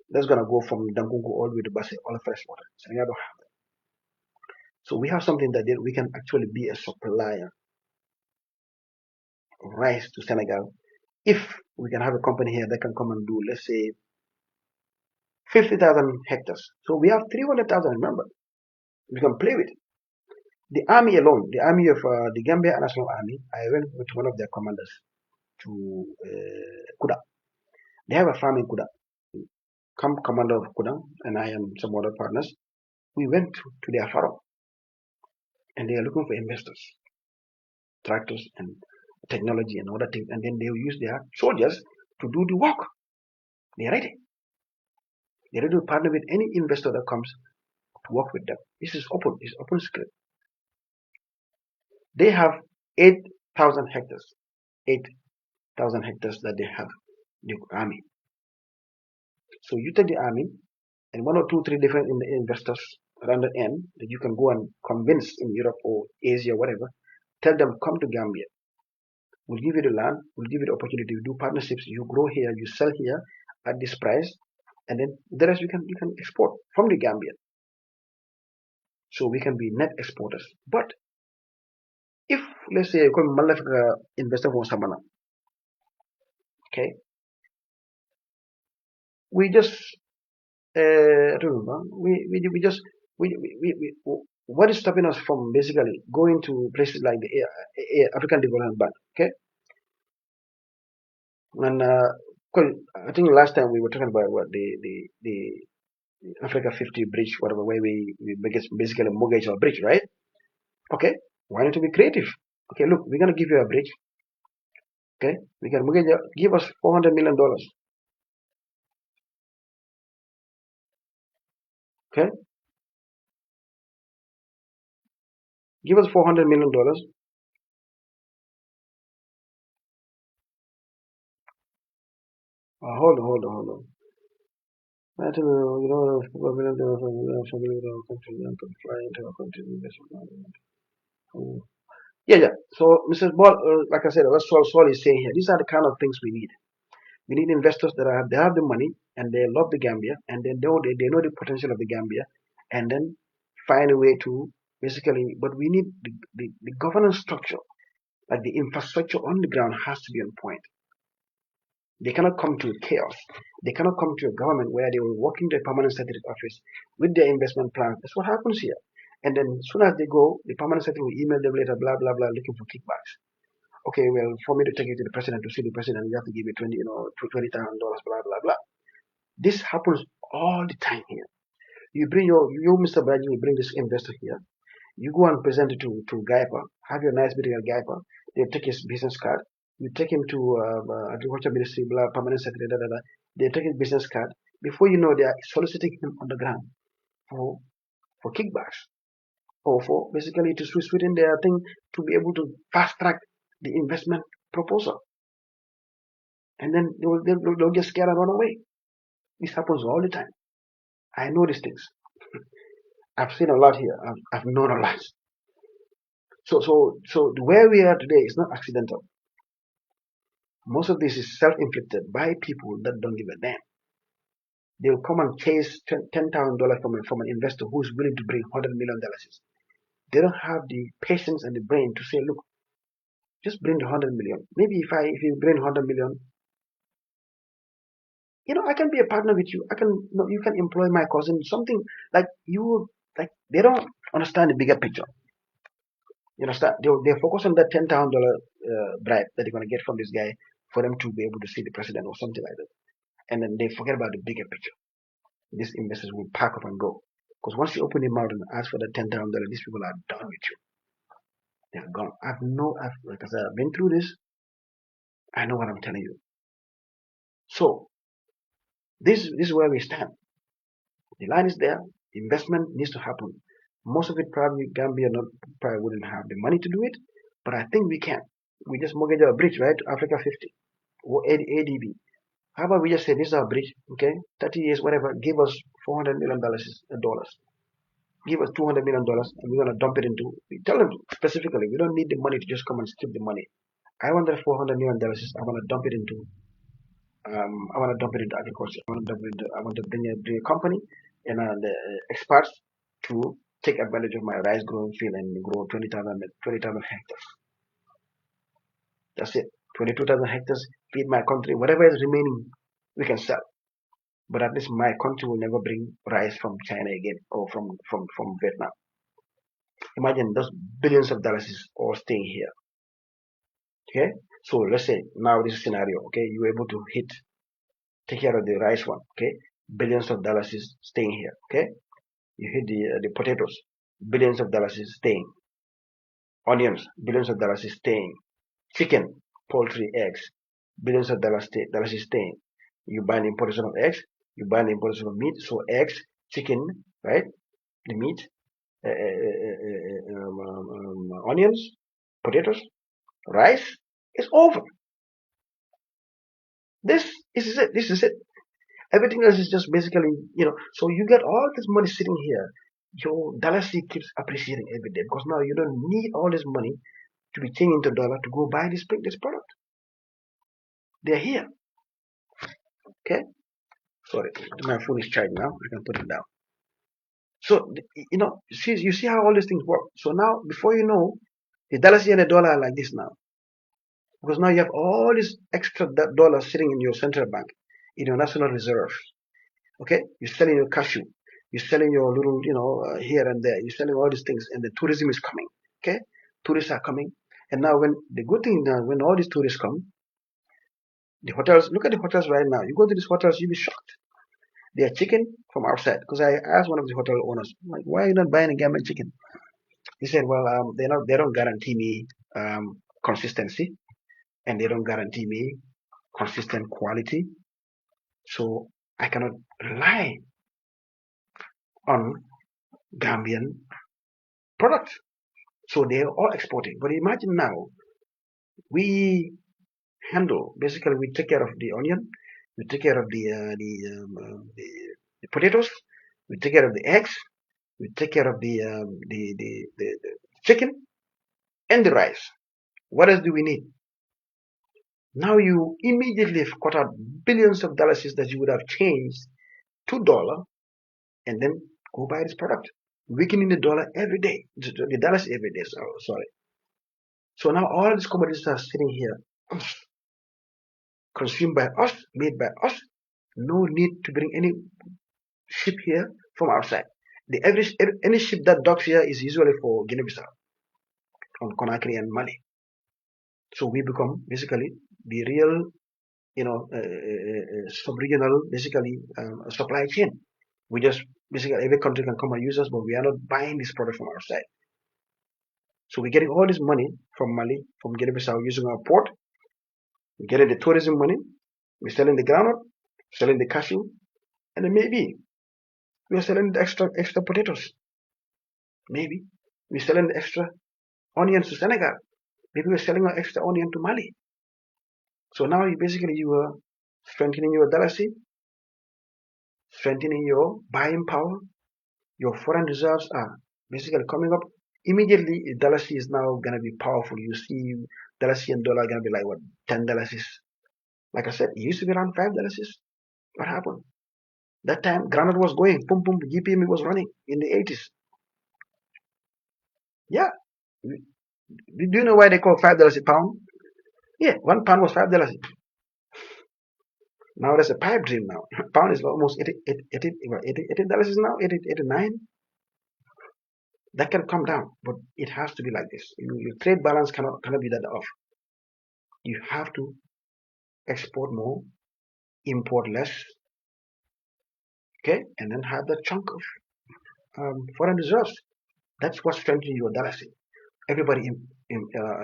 That's gonna go from Dangungu all the way to Basse, all fresh water. Senegal don't have that. So we have something that we can actually be a supplier of rice to Senegal. If we can have a company here that can come and do, let's say, 50,000 hectares. So we have 300,000, remember. We can play with it. The army alone, the army of the Gambia National Army, I went with one of their commanders to Kuda. They have a farm in Kuda. Come commander of Kuda, and I and some other partners, we went to their farm, and they are looking for investors, tractors and technology and other things, and then they will use their soldiers to do the work. They are ready. They are ready to partner with any investor that comes to work with them. This is open. It's open script. They have 8,000 hectares. 8,000 hectares that they have, the army. So you take the army and 1 or 2, 3 different investors around the end that you can go and convince in Europe or Asia or whatever. Tell them, come to Gambia. We'll give you the land. We'll give you the opportunity to do partnerships. You grow here, you sell here at this price, and then the rest you can export from the Gambia. So we can be net exporters. But if, let's say, investor from Sabana, okay, we just what is stopping us from basically going to places like the African Development Bank, okay? And I think last time we were talking about what the Africa 50 bridge, whatever, where we basically mortgage our bridge, right? Okay, why not to be creative? Okay, look, we're gonna give you a bridge. Okay, we can mortgage, give us $400 million. Okay, give us $400 million. Hold on. I don't know, yeah. So, Mr. Ball, like I said, what Sol is saying here, these are the kind of things we need. We need investors that have the money and they love the Gambia and they know the potential of the Gambia, and then find a way to basically. But we need the governance structure, like the infrastructure on the ground has to be on point. They cannot come to chaos. They cannot come to a government where they will walk into a permanent secretary office with their investment plan. That's what happens here. And then as soon as they go, the permanent secretary will email them later, blah, blah, blah, looking for kickbacks. Okay, well, for me to take you to the president to see the president, you have to give me $20,000, blah, blah, blah. This happens all the time here. You bring you, Mr. Baji, you bring this investor here. You go and present it to GAIPA, have your nice meeting at GAIPA. They take his business card. You take him to Agriculture Ministry, blah, permanent secretary, da, da, da. They take his business card. Before you know, they are soliciting him on the ground for kickbacks or for basically to sweeten their thing to be able to fast track the investment proposal. And then they'll get scared and run away. This happens all the time. I know these things. I've seen a lot here. I've known a lot. So where we are today is not accidental. Most of this is self-inflicted by people that don't give a damn. They'll come and chase $10,000 from an investor who's willing to bring $100 million. They don't have the patience and the brain to say, look, just bring the 100 million. Maybe if you bring 100 million, I can be a partner with you. You can employ my cousin, something like they don't understand the bigger picture. You understand? They focus on that $10,000 bribe that they're going to get from this guy for them to be able to see the president or something like that. And then they forget about the bigger picture. These investors will pack up and go. Because once you open your mouth and ask for that $10,000, these people are done with you. They're gone. Like I said, I've been through this. I know what I'm telling you. So, this is where we stand. The line is there. Investment needs to happen. Most of it probably Gambia probably wouldn't have the money to do it, but I think we can. We just mortgage our bridge, right, to Africa 50 or ADB. How about we just say this is our bridge, okay? 30 years, whatever. Give us $400 million dollars. Give us $200 million, and we're gonna dump it into. Tell them specifically, we don't need the money to just come and steal the money. I want that $400 million. I want to dump it into. I want to dump it into agriculture. I want to bring a company and the experts to take advantage of my rice growing field and grow 20,000 hectares. That's it. 22,000 hectares, feed my country. Whatever is remaining, we can sell. But at least my country will never bring rice from China again or from Vietnam. Imagine those billions of dollars is all staying here. Okay? So let's say now this scenario, okay, you were able to take care of the rice one, okay? Billions of dollars is staying here, okay? You hit the potatoes, billions of dollars is staying. Onions, billions of dollars is staying. Chicken, poultry, eggs, billions of dollars is staying. You buy the importation of eggs, you buy the importation of meat, so eggs, chicken, right? The meat, onions, potatoes, rice is over. This is it. This is it. Everything else is just basically, so you get all this money sitting here. Your dollar keeps appreciating every day because now you don't need all this money to be changed into dollar to go buy this product. They're here. Okay? Sorry, my phone is charged now. I can put it down. So, you see how all these things work. So now, before you know, the dollar and the dollar are like this now. Because now you have all these extra dollars sitting in your central bank, in your national reserve. Okay? You're selling your cashew. You're selling your little, here and there. You're selling all these things, and the tourism is coming. Okay? Tourists are coming. And now the good thing now, when all these tourists come, the hotels, look at the hotels right now. You go to these hotels, you'll be shocked. They are chicken from outside. Because I asked one of the hotel owners, like, why are you not buying a Gambian chicken? He said, well, they don't guarantee me consistency, and they don't guarantee me consistent quality. So I cannot rely on Gambian products. So they're all exporting. But imagine now, we basically we take care of the onion, we take care of the potatoes, we take care of the eggs, we take care of the chicken and the rice. What else do we need? Now you immediately cut out billions of dollars that you would have changed to dollar and then go buy this product, weakening the dollar every day, the dollars every day. Sorry. So now all these commodities are sitting here. consumed by us, made by us. No need to bring any ship here from outside. Any ship that docks here is usually for Guinea-Bissau, on Conakry and Mali. So we become basically the real, sub-regional, basically supply chain. We just basically every country can come and use us, but we are not buying this product from outside. So we're getting all this money from Mali, from Guinea-Bissau, using our port. We're getting the tourism money. We're selling the groundnut, selling the cashew, and then maybe we're selling the extra potatoes. Maybe we're selling the extra onions to Senegal. Maybe we're selling our extra onion to Mali. So now you are strengthening your dalasi, strengthening your buying power. Your foreign reserves are basically coming up. Immediately, dalasi is now going to be powerful. You see, dalasi and dollar are going to be like what, $10. Like I said, it used to be around $5. What happened? That time, granite was going, boom, boom, GPM was running in the 80s. Yeah. Do you know why they call $5 a pound? Yeah, £1 was $5. Now there's a pipe dream now. Pound is almost $80 now, 89. That can come down, but it has to be like this. Your trade balance cannot be that off. You have to export more, import less, okay, and then have that chunk of foreign reserves. That's what strengthens your dalasi. Everybody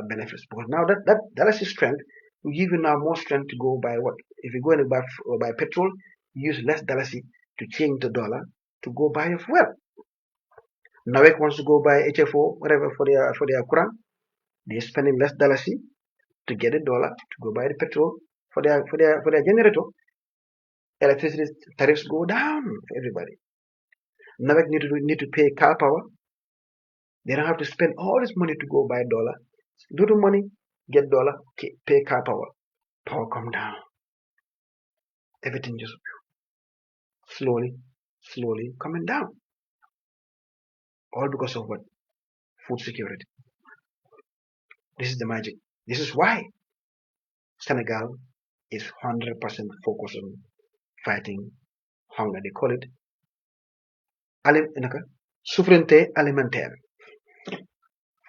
benefits, because now that dalasi strength will give you now more strength to go by what? If you go and buy petrol, you use less dalasi to change the dollar to go buy your fuel. Nawek wants to go buy HFO, whatever, for their Quran. They're spending less dalasi to get a dollar to go buy the petrol for their generator. Electricity tariffs go down for everybody. Nawek need to pay car power. They don't have to spend all this money to go buy dollar. Do the money, get dollar, pay car power. Power come down. Everything just slowly coming down. All because of what? Food security. This is the magic. This is why Senegal is 100% focused on fighting hunger. They call it souveraineté alimentaire.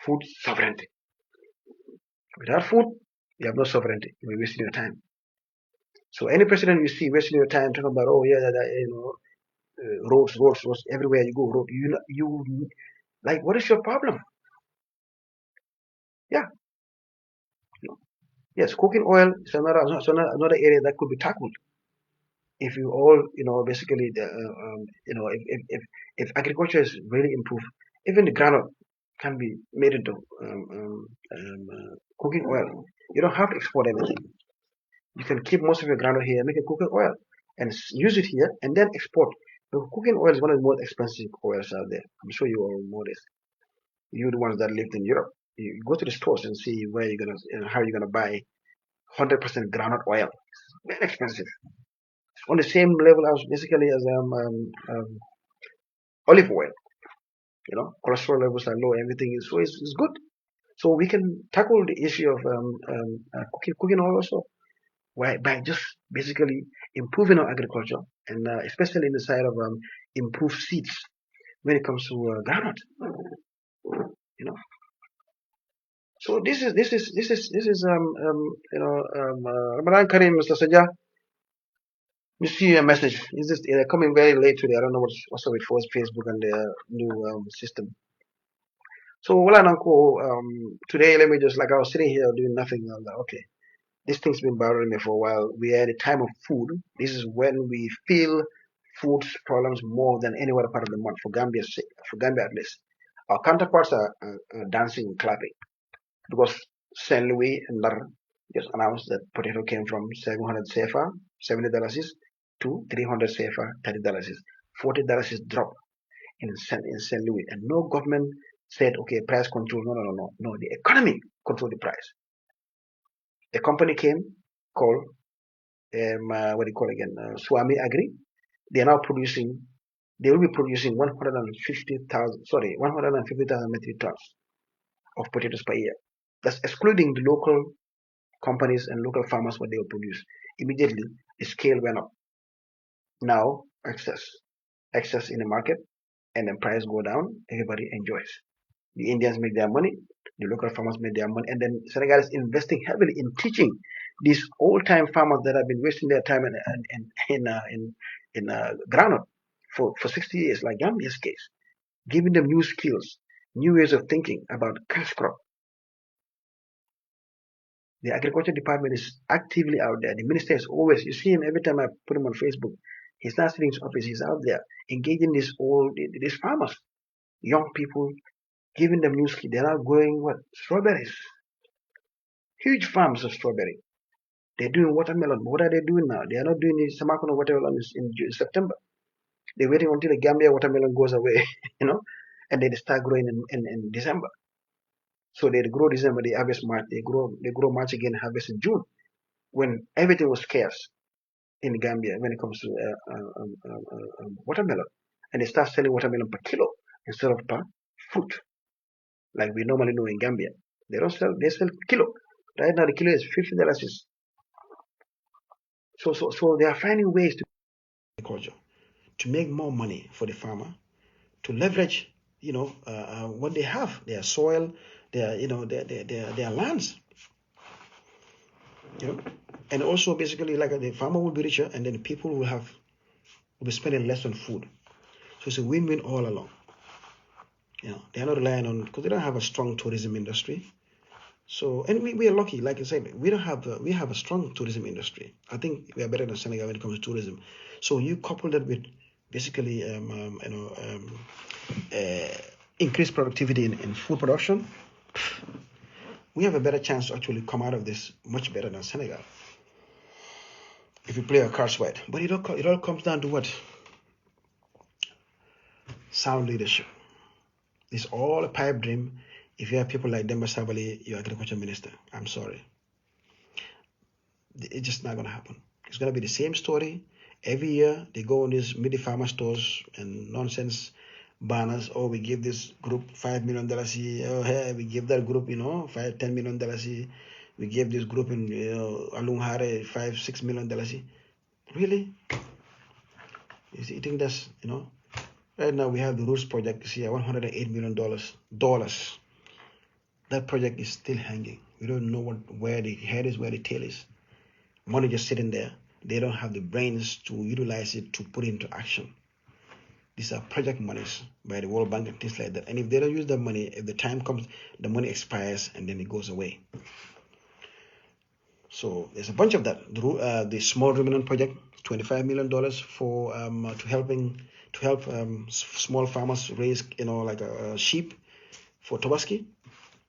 Food sovereignty. Without food, you have no sovereignty. You're wasting your time. So any president you see wasting your time talking about, oh yeah, roads everywhere you go, road. You like, what is your problem? Yeah. Yes, cooking oil is another area that could be tackled. If you all, basically, if agriculture is really improved, even the groundnut can be made into cooking oil. You don't have to export everything. You can keep most of your groundnut here, make a cooking oil, and use it here, and then export. The cooking oil is one of the most expensive oils out there. I'm sure you all know this. You're the ones that lived in Europe. You go to the stores and see where you're gonna, how you're gonna buy 100% groundnut oil. It's very expensive. It's on the same level as basically as olive oil. Cholesterol levels are low. Everything is so it's good. So we can tackle the issue of cooking oil also by just basically improving our agriculture, and especially in the side of improved seeds when it comes to groundnut. So this is Ramadan Kareem, Mr. Sajja. You see a message. Is this coming very late today? I don't know what's up with Facebook and their new system. So today, let me just, like, I was sitting here doing nothing. I was like, okay, this thing's been bothering me for a while. We are at a time of food. This is when we feel food problems more than any other part of the month, for Gambia at least. Our counterparts are dancing and clapping, because St. Louis and Lar just announced that potato came from 700 CFA, $70 to 300 CFA, $30. $40 drop in St. Louis, and no government said, okay, price control. No. The economy controlled the price. A company came called what do you call it again? Swami Agri. They are now producing. They will be producing 150,000 metric tons of potatoes per year. That's excluding the local companies and local farmers what they will produce. immediately the scale went up. Now excess in the market, and then price go down. Everybody enjoys. The Indians make their money, the local farmers make their money, and then Senegal is investing heavily in teaching these old-time farmers that have been wasting their time in groundnut for 60 years, like Gambia's case, giving them new skills, new ways of thinking about cash crop. The agriculture department is actively out there. The minister is always, you see him every time I put him on Facebook. He's not sitting in his office, he's out there engaging these farmers, young people, giving them new skills. They're now growing what? Strawberries. Huge farms of strawberry. They're doing watermelon. What are they doing now? They are not doing the Samakono watermelon in September. They're waiting until the Gambia watermelon goes away, and then they start growing in December. So they grow December, they harvest March, they grow March again, harvest in June, when everything was scarce in Gambia when it comes to watermelon. And they start selling watermelon per kilo instead of per fruit, like we normally know in Gambia. They sell kilo. Right now the kilo is $50. So they are finding ways to agriculture to make more money for the farmer, to leverage, what they have, their soil, their lands, and also basically like the farmer will be richer, and then the people will be spending less on food. So it's a win-win all along. They're not relying on, because they don't have a strong tourism industry. So, and we are lucky, like I said, we have a strong tourism industry. I think we are better than Senegal when it comes to tourism. So you couple that with basically, increased productivity in food production, we have a better chance to actually come out of this much better than Senegal, if you play our cards right. But it all comes down to what? Sound leadership. It's all a pipe dream if you have people like 𝒂𝒊𝒏, your agriculture minister. I'm sorry. It's just not going to happen. It's going to be the same story. Every year, they go on these midi farmer stores and nonsense banners. Oh, we give this group $5 million. Oh, hey, we give that group, $10 million. We give this group in Alunghare $5-6 million. Really? You think that's, right now we have the Roots project this year, $108 million. That project is still hanging. We don't know where the head is, where the tail is. Money just sitting there. They don't have the brains to utilize it to put into action. These are project monies by the World Bank and things like that. And if they don't use that money, if the time comes, the money expires and then it goes away. So there's a bunch of that. The Small Ruminant Project, $25 million for to help small farmers raise, like a sheep for 𝒕𝒏𝒏.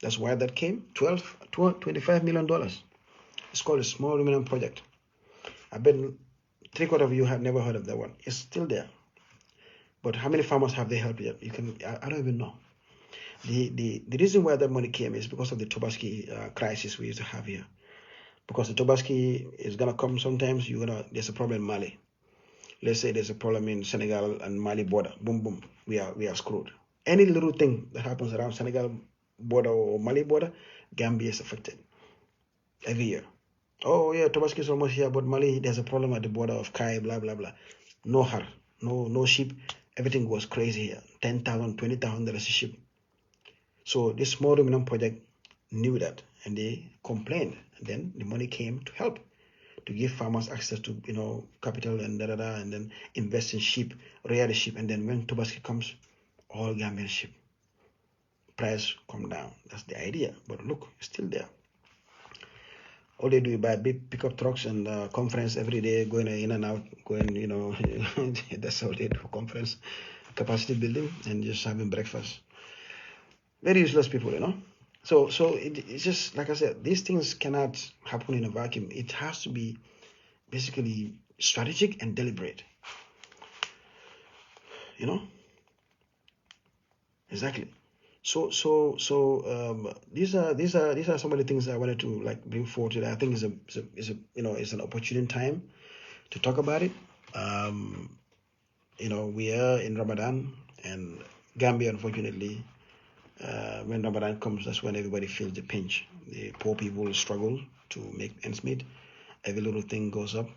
That's why that came. $25 million. It's called the Small Ruminant Project. I bet 3/4 of you have never heard of that one. It's still there. But how many farmers have they helped yet? I don't even know. The reason why that money came is because of the 𝒕𝒏𝒏 crisis we used to have here. Because the 𝒕𝒏𝒏 is gonna come sometimes. There's a problem in Mali. Let's say there's a problem in Senegal and Mali border. Boom, boom. We are screwed. Any little thing that happens around Senegal border or Mali border, Gambia is affected every year. Oh yeah, 𝒕𝒏𝒏 is almost here, but Mali, there's a problem at the border of Kai, blah blah blah. No her, no sheep. Everything goes crazy here. $10,000, $20,000 a sheep. So this Small Ruminant Project knew that, and they complained. And then the money came to help, to give farmers access to capital and and then invest in sheep, rear the sheep, and then when 𝒕𝒏𝒏 comes, all Gambian sheep price come down. That's the idea. But look, it's still there. All they do is buy big pickup trucks and conference every day, going in and out, that's all they do, conference, capacity building, and just having breakfast. Very useless people, So it's just, like I said, these things cannot happen in a vacuum. It has to be basically strategic and deliberate. Exactly. So these are some of the things I wanted to bring forward today. I think it's an opportune time to talk about it. We are in Ramadan, and Gambia, unfortunately, when Ramadan comes, that's when everybody feels the pinch. The poor people struggle to make ends meet, every little thing goes up.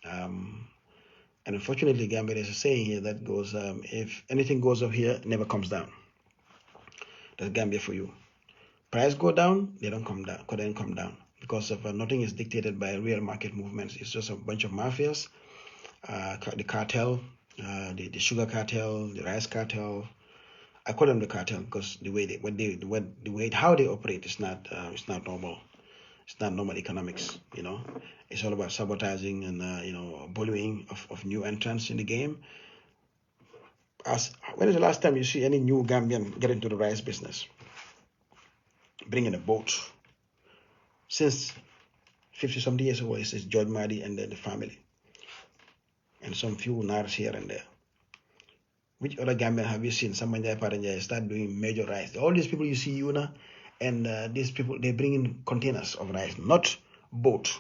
And unfortunately, Gambia, there's a saying here that goes, if anything goes up here, it never comes down. That's Gambia for you. Price go down, they don't come down. They don't come down because of nothing is dictated by real market movements. It's just a bunch of mafias, the cartel, the sugar cartel, the rice cartel. I call them the cartel because the way how they operate is not normal. It's not normal economics, you know. It's all about sabotaging and bullying of new entrants in the game. When is the last time you see any new Gambian get into the rice business? Bringing a boat. Since 50-something years ago, it's George Mahdi and then the family. And some few Nars here and there. Which other Gambian have you seen? Someone there start doing major rice. All these people you see, Yuna, and these people, they bring in containers of rice, not boat.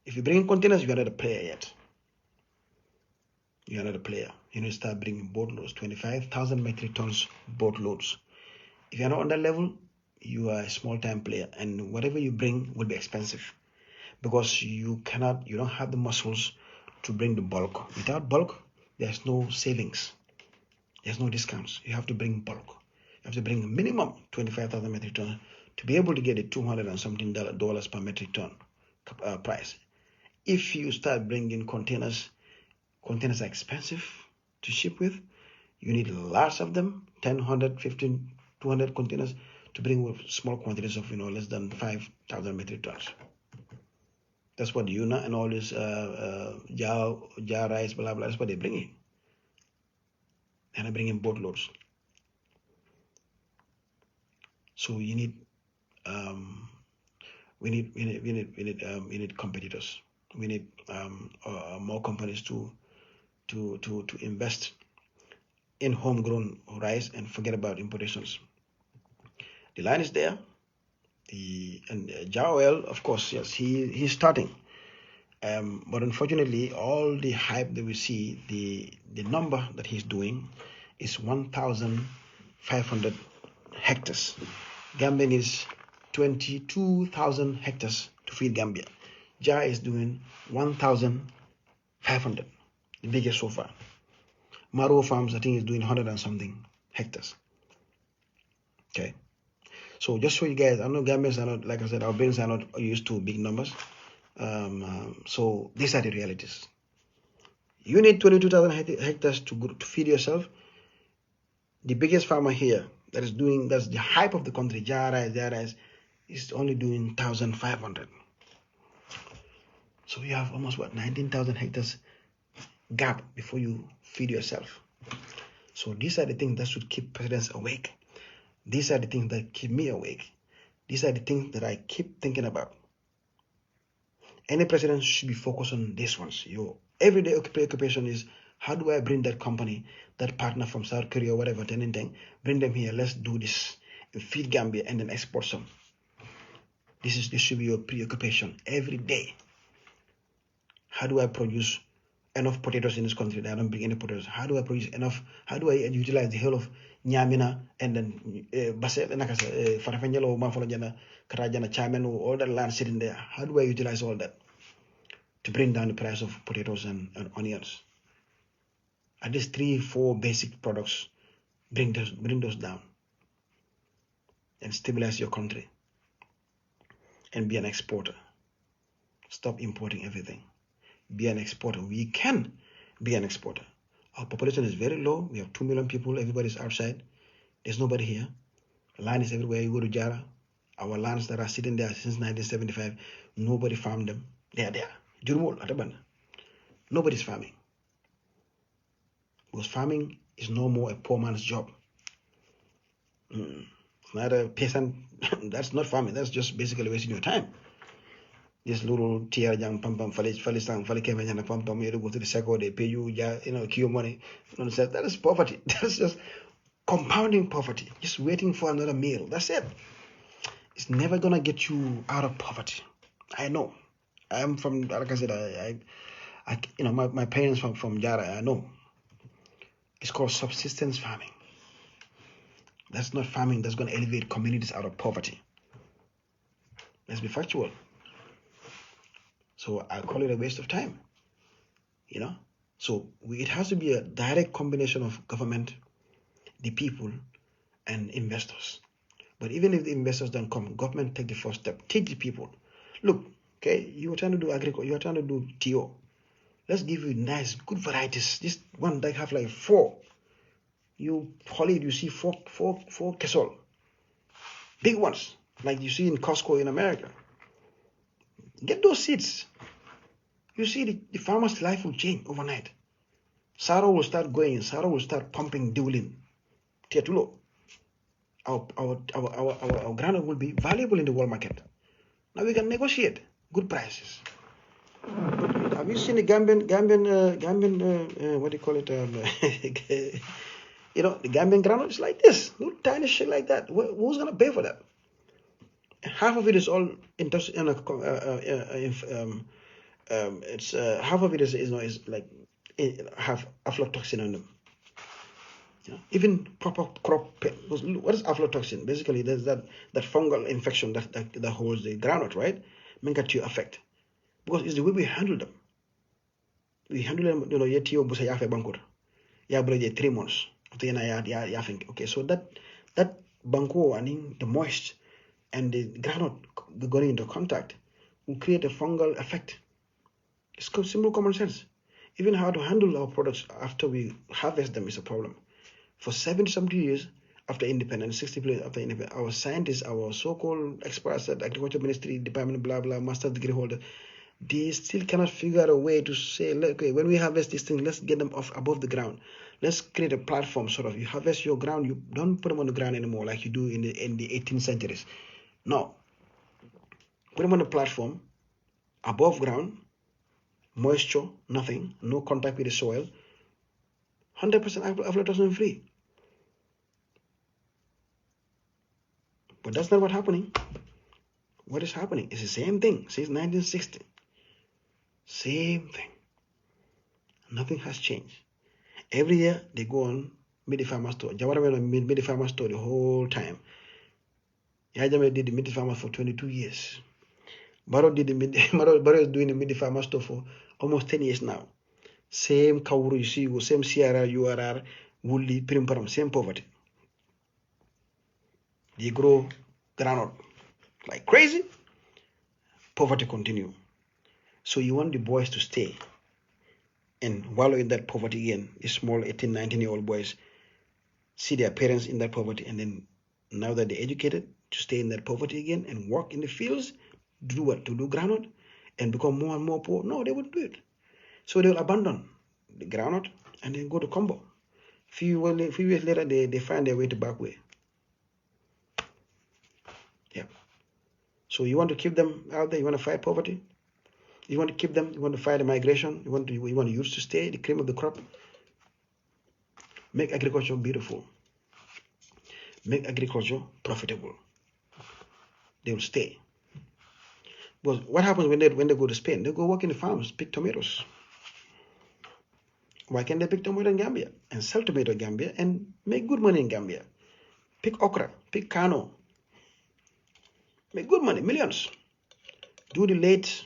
If you bring in containers, you are not a player yet. You are not a player. You need to start bringing boatloads, 25,000 metric tons boatloads. If you are not on that level, you are a small-time player, and whatever you bring will be expensive because you don't have the muscles to bring the bulk. Without bulk, there's no savings. There's no discounts. You have to bring bulk. You have to bring a minimum 25,000 metric tons to be able to get a $200 and something dollars per metric ton price. If you start bringing containers are expensive to ship with. You need lots of them, 10, 100, 15, 200 containers to bring with small quantities of less than 5,000 metric tons. That's what Yuna and all this jar rice, blah blah. That's what they bring in. And I bring in boatloads. So you need, we need competitors. We need more companies to invest in homegrown rice and forget about importations. The line is there. Jar Oil, of course, yes, he's starting. But unfortunately, all the hype that we see, the number that he's doing is 1,500 hectares. Gambia needs 22,000 hectares to feed Gambia. Jar is doing 1,500, the biggest so far. Maro Farms, I think, is doing 100 and something hectares. Okay. So just so you guys, I know Gambians are not, like I said, our brains are not used to big numbers. So these are the realities. You need 22,000 hectares to feed yourself. The biggest farmer here that's the hype of the country, Jar Rice, is only doing 1,500. So you have almost 19,000 hectares gap before you feed yourself. So these are the things that should keep presidents awake. These are the things that keep me awake. These are the things that I keep thinking about. Any president should be focused on these ones. Your everyday occupation is, how do I bring that company, that partner from South Korea or whatever, bring them here, let's do this, and feed Gambia and then export some. This should be your preoccupation every day. How do I produce enough potatoes in this country that I don't bring any potatoes? How do I produce enough? How do I utilize the whole of Nyamina and then Baset and Farafenjalo, Manfolajana, Karajana, Chamen, all that land sitting there? How do I utilize all that to bring down the price of potatoes and onions? At least 3-4 basic products, bring those down and stabilize your country and be an exporter. Stop importing everything. Be an exporter. We can be an exporter. Our population is very low. We have 2 million people. Everybody's outside. There's nobody here. Land is everywhere. You go to Jara. Our lands that are sitting there since 1975, nobody farmed them. They are there. Jurumul, Atabana. Nobody's farming. Because farming is no more a poor man's job. It's not a peasant. That's not farming. That's just basically wasting your time. This little tier young pam falisang falikemanya pam pam, you go to the circle, they pay you, keep your money. That is poverty. That's just compounding poverty. Just waiting for another meal. That's it. It's never gonna get you out of poverty. I know. I am from, like I said, my parents from Jara. I know. It's called subsistence farming. That's not farming that's gonna elevate communities out of poverty. Let's be factual. So I call it a waste of time. So it has to be a direct combination of government, the people, and investors. But even if the investors don't come, government take the first step. Teach the people. Look, okay, you are trying to do agriculture, you are trying to do TO. Let's give you nice, good varieties. This one that have like 4. You Holly, you see four 𝒂𝒄𝒄𝒏, big ones like you see in Costco in America. Get those seeds. You see the farmer's life will change overnight. Sarah will start going. Sarah will start pumping diwlin. Tietulo. Our groundnut will be valuable in the world market. Now we can negotiate good prices. But have you seen the Gambian what do you call it? The Gambian groundnut is like this, little tiny shit like that. Who's gonna pay for that? Half of it is all half of it is like have aflatoxin on them. Even proper crop. What is aflatoxin? Basically, there's that fungal infection that holds the groundnut, right? Make it to affect, because it's the way we handle them. We handle them, yet you busa yafe bankur. Ya bro 3 months. Okay, so that banko, I mean the moist and the groundnut going into contact will create a fungal effect. It's simple common sense. Even how to handle our products after we harvest them is a problem. For 70 years after independence, 60 years after independence, our scientists, our so-called experts at Agriculture Ministry, Department, blah, blah, master's degree holder, they still cannot figure out a way to say, okay, when we harvest these things, let's get them off above the ground. Let's create a platform, sort of. You harvest your ground, you don't put them on the ground anymore like you do in the 18th centuries. No. Put them on a platform, above ground, moisture, nothing, no contact with the soil, 100% aflatoxin free. But that's not what's happening. What is happening? It's the same thing since 1960. Same thing. Nothing has changed. Every year they go on Midi Farmer Store. Jawara Midi Farmer Store the whole time. Yajame did the Midi Farmer for 22 years. Barrow is doing the Midi Farmer Store for almost 10 years now. Same Kauru you see, same CRR, URR, Woolly, Primparam, same poverty. They grow groundnut like crazy. Poverty continue. So you want the boys to stay and wallow in that poverty again. The small 18, 19-year-old boys see their parents in that poverty, and then now that they're educated, to stay in that poverty again and work in the fields, do what? To do groundnut and become more and more poor? No, they wouldn't do it. So they'll abandon the groundnut and then go to combo. Few years later, they find their way to back way. Yeah. So you want to keep them out there? You want to fight poverty? You want to keep them? You want to fight the migration? You want youth to stay, the cream of the crop? Make agriculture beautiful. Make agriculture profitable. They will stay. But what happens when they go to Spain? They go work in the farms, pick tomatoes. Why can't they pick tomato in Gambia and sell tomato in Gambia and make good money in Gambia? Pick okra, pick kano, make good money, millions. Do the late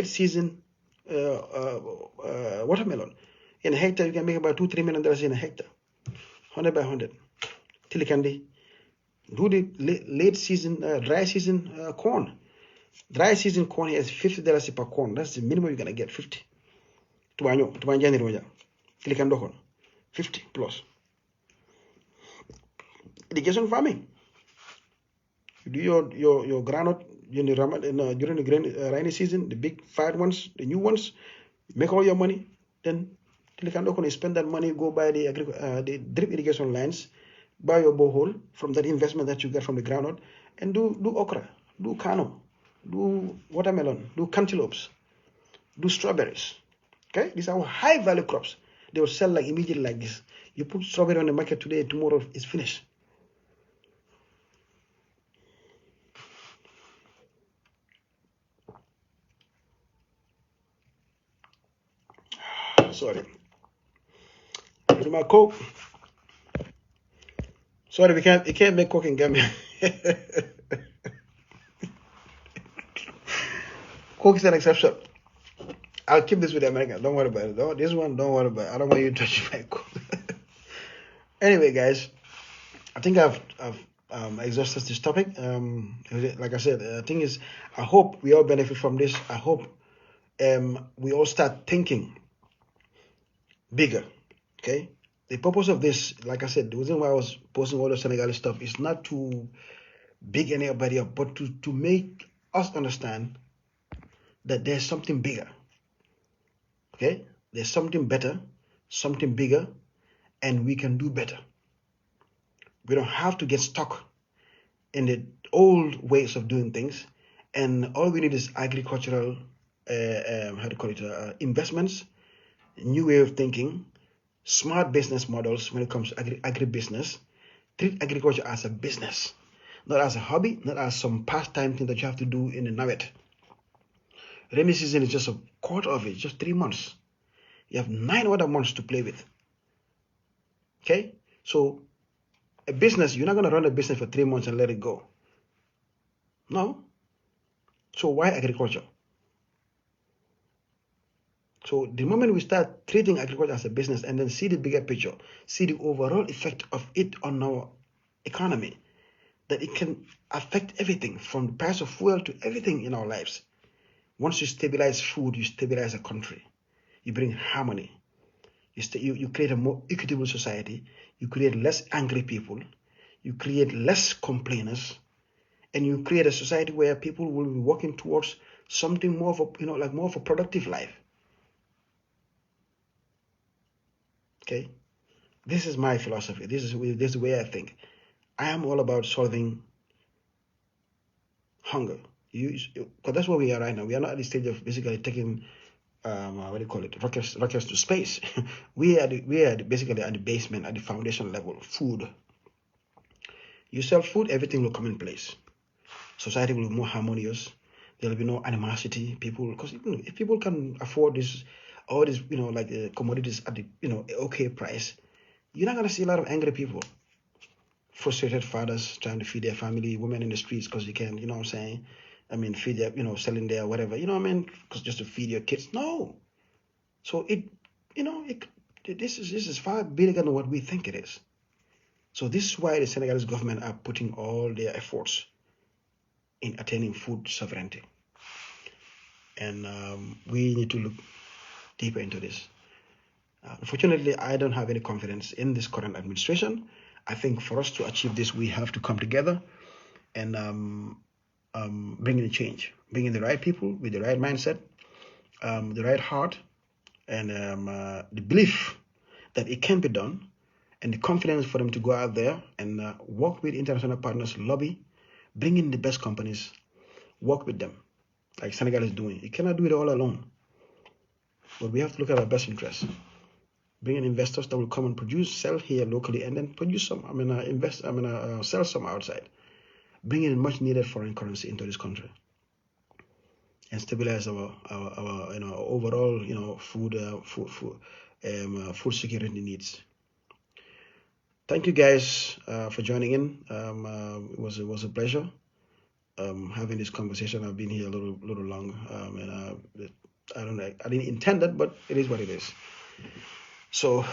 season watermelon. In a hectare, you can make about $2-3 million in a hectare, 100 by 100. Tilikandi. Do the late season, dry season corn. Dry season corn has $50 per corn. That's the minimum you're gonna get, 50. Tubanjani roja. Tilikando 50 plus. Irrigation farming. You do your groundnut during the rainy season, the big fat ones, the new ones, make all your money. Then Tilikando spend that money, go buy the drip irrigation lines, buy your borehole from that investment that you get from the groundnut, and do okra, do kano, do watermelon, do cantaloupes, do strawberries. Okay, these are high value crops. They will sell like immediately like this. You put strawberry on the market today, tomorrow it's finished. Sorry. With my Coke. Sorry, we can't make Coke in Gambia. Coke is an exception. I'll keep this with the Americans. Don't worry about it. This one, don't worry about it. I don't want you to touch my code. Anyway, guys, I think I've exhausted this topic. Like I said, I hope we all benefit from this. I hope we all start thinking bigger. Okay. The purpose of this, like I said, the reason why I was posting all the Senegalese stuff is not to big anybody up, but to make us understand that there's something bigger. Okay, there's something better, something bigger, and we can do better. We don't have to get stuck in the old ways of doing things, and all we need is agricultural, investments, new way of thinking, smart business models when it comes to agribusiness. Treat agriculture as a business, not as a hobby, not as some pastime thing that you have to do in the night. Rainy season is just a quarter of it, just 3 months. You have 9 other months to play with. Okay? So a business, you're not going to run a business for 3 months and let it go. No. So why agriculture? So the moment we start treating agriculture as a business and then see the bigger picture, see the overall effect of it on our economy, that it can affect everything from the price of fuel to everything in our lives. Once you stabilize food, you stabilize a country. You bring harmony. You create a more equitable society. You create less angry people. You create less complainers. And you create a society where people will be working towards something more of a, more of a productive life. Okay? This is my philosophy. This is the way I think. I am all about solving hunger. Because that's where we are right now. We are not at the stage of basically taking rockets to space. we are basically at the basement, at the foundation level. Food. You sell food, everything will come in place. Society will be more harmonious. There will be no animosity. Because if people can afford all these commodities at the okay price, you're not gonna see a lot of angry people. Frustrated fathers trying to feed their family, women in the streets because you can, you know what I'm saying? I mean, feed their, selling their whatever, you know what I mean? Because just to feed your kids. No. So this is far bigger than what we think it is. So this is why the Senegalese government are putting all their efforts in attaining food sovereignty. And we need to look deeper into this. Unfortunately, I don't have any confidence in this current administration. I think for us to achieve this, we have to come together and bring in change, bring in the right people with the right mindset, the right heart, and the belief that it can be done, and the confidence for them to go out there and work with international partners, lobby, bring in the best companies, work with them, like Senegal is doing. You cannot do it all alone, but we have to look at our best interests. Bring in investors that will come and produce, sell here locally, and then produce some. Sell some outside. Bring in much needed foreign currency into this country, and stabilize our overall food security needs. Thank you guys for joining in. It was a pleasure having this conversation. I've been here a little long, and I didn't intend it, but it is what it is. So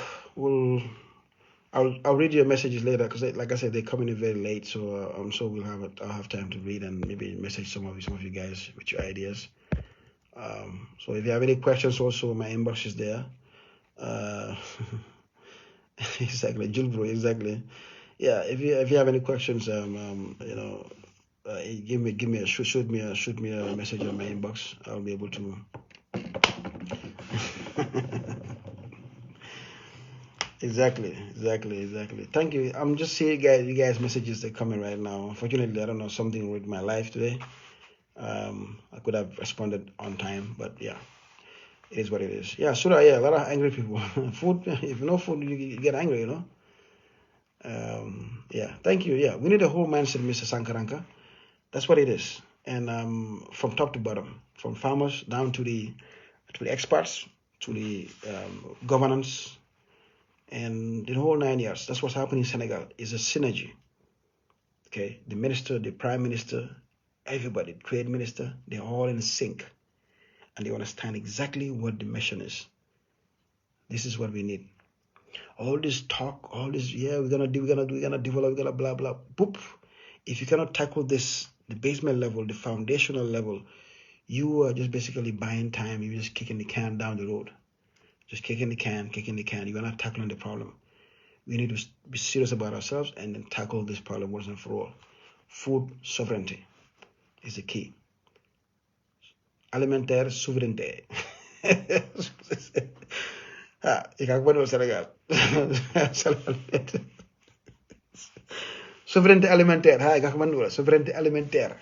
I'll read your messages later because, like I said, they're coming in very late. So I'm sure I'll have time to read and maybe message some of you guys with your ideas. So if you have any questions, also my inbox is there. Exactly, Julbro, exactly. Yeah, if you have any questions, shoot me a message on my inbox. I'll be able to. Exactly. Thank you. I'm just seeing you guys messages that are coming right now. Unfortunately, I don't know, something with my life today. I could have responded on time, but yeah, it is what it is. Yeah, Surah, yeah, a lot of angry people. Food, if no food, you get angry, Yeah, thank you. Yeah, we need a whole mindset, Mr. Sankaranka. That's what it is. And from top to bottom, from farmers down to the experts, to the governance, and the whole 9 years. That's what's happening in Senegal. Is a synergy. Okay, the minister, the prime minister, everybody, trade minister, they're all in sync. and they understand exactly what the mission is. This is what we need. All this talk, all this, yeah, we're gonna develop, we're gonna blah blah. Boop. If you cannot tackle this, the basement level, the foundational level, you are just basically buying time. You're just kicking the can down the road. Just kicking the can. You are not tackling the problem. We need to be serious about ourselves and then tackle this problem once and for all. Food sovereignty is the key. Alimentaire souveraineté. Ik ga gewoon Sénégal. Souveraineté alimentaire. Ik ga gewoon souveraineté alimentaire.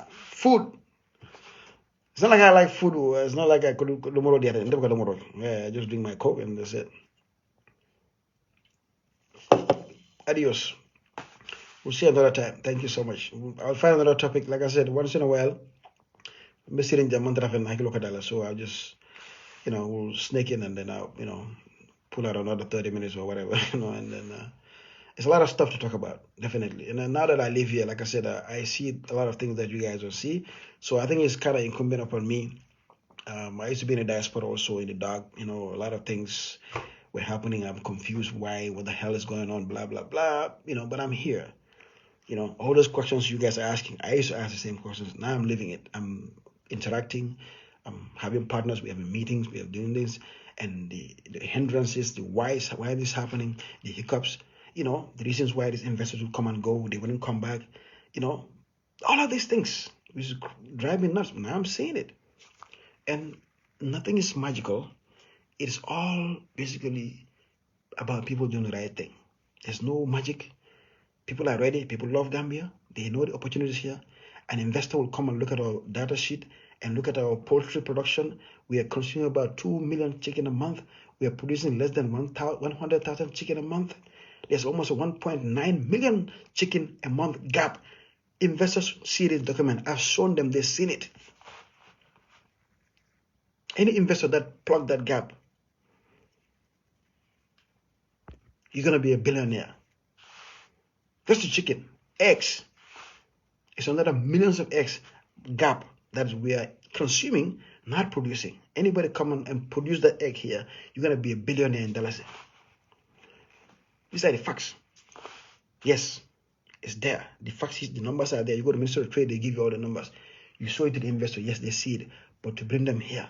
Food. It's not like I like food. It's not like I could tomorrow. Yeah, just drink my Coke and that's it. Adios. We'll see another time. Thank you so much. I'll find another topic. Like I said, once in a while, so I'll just, we'll snake in and then I'll, pull out another 30 minutes or whatever, and then it's a lot of stuff to talk about, definitely. And then now that I live here, like I said, I see a lot of things that you guys will see. So I think it's kind of incumbent upon me. I used to be in the diaspora also, in the dark, a lot of things were happening. I'm confused why, what the hell is going on, blah, blah, blah, but I'm here. All those questions you guys are asking, I used to ask the same questions. Now I'm living it. I'm interacting. I'm having partners. We're having meetings. We are doing this. And the hindrances, the why this is happening, the hiccups, the reasons why these investors will come and go, they wouldn't come back, all of these things, which is driving me nuts. Now I'm seeing it. And nothing is magical. It's all basically about people doing the right thing. There's no magic. People are ready. People love Gambia. They know the opportunities here. An investor will come and look at our data sheet and look at our poultry production. We are consuming about 2 million chicken a month. We are producing less than 100,000 chicken a month. There's almost a 1.9 million chicken a month gap. Investors see this document. I've shown them. They've seen it. Any investor that plugged that gap, you're going to be a billionaire. Just the chicken. Eggs. It's another millions of eggs gap that we are consuming, not producing. Anybody come and produce that egg here, you're going to be a billionaire in Dallas. These are the facts. Yes, it's there. The facts, the numbers are there. You go to Ministry of Trade, they give you all the numbers. You show it to the investor. Yes, they see it. But to bring them here,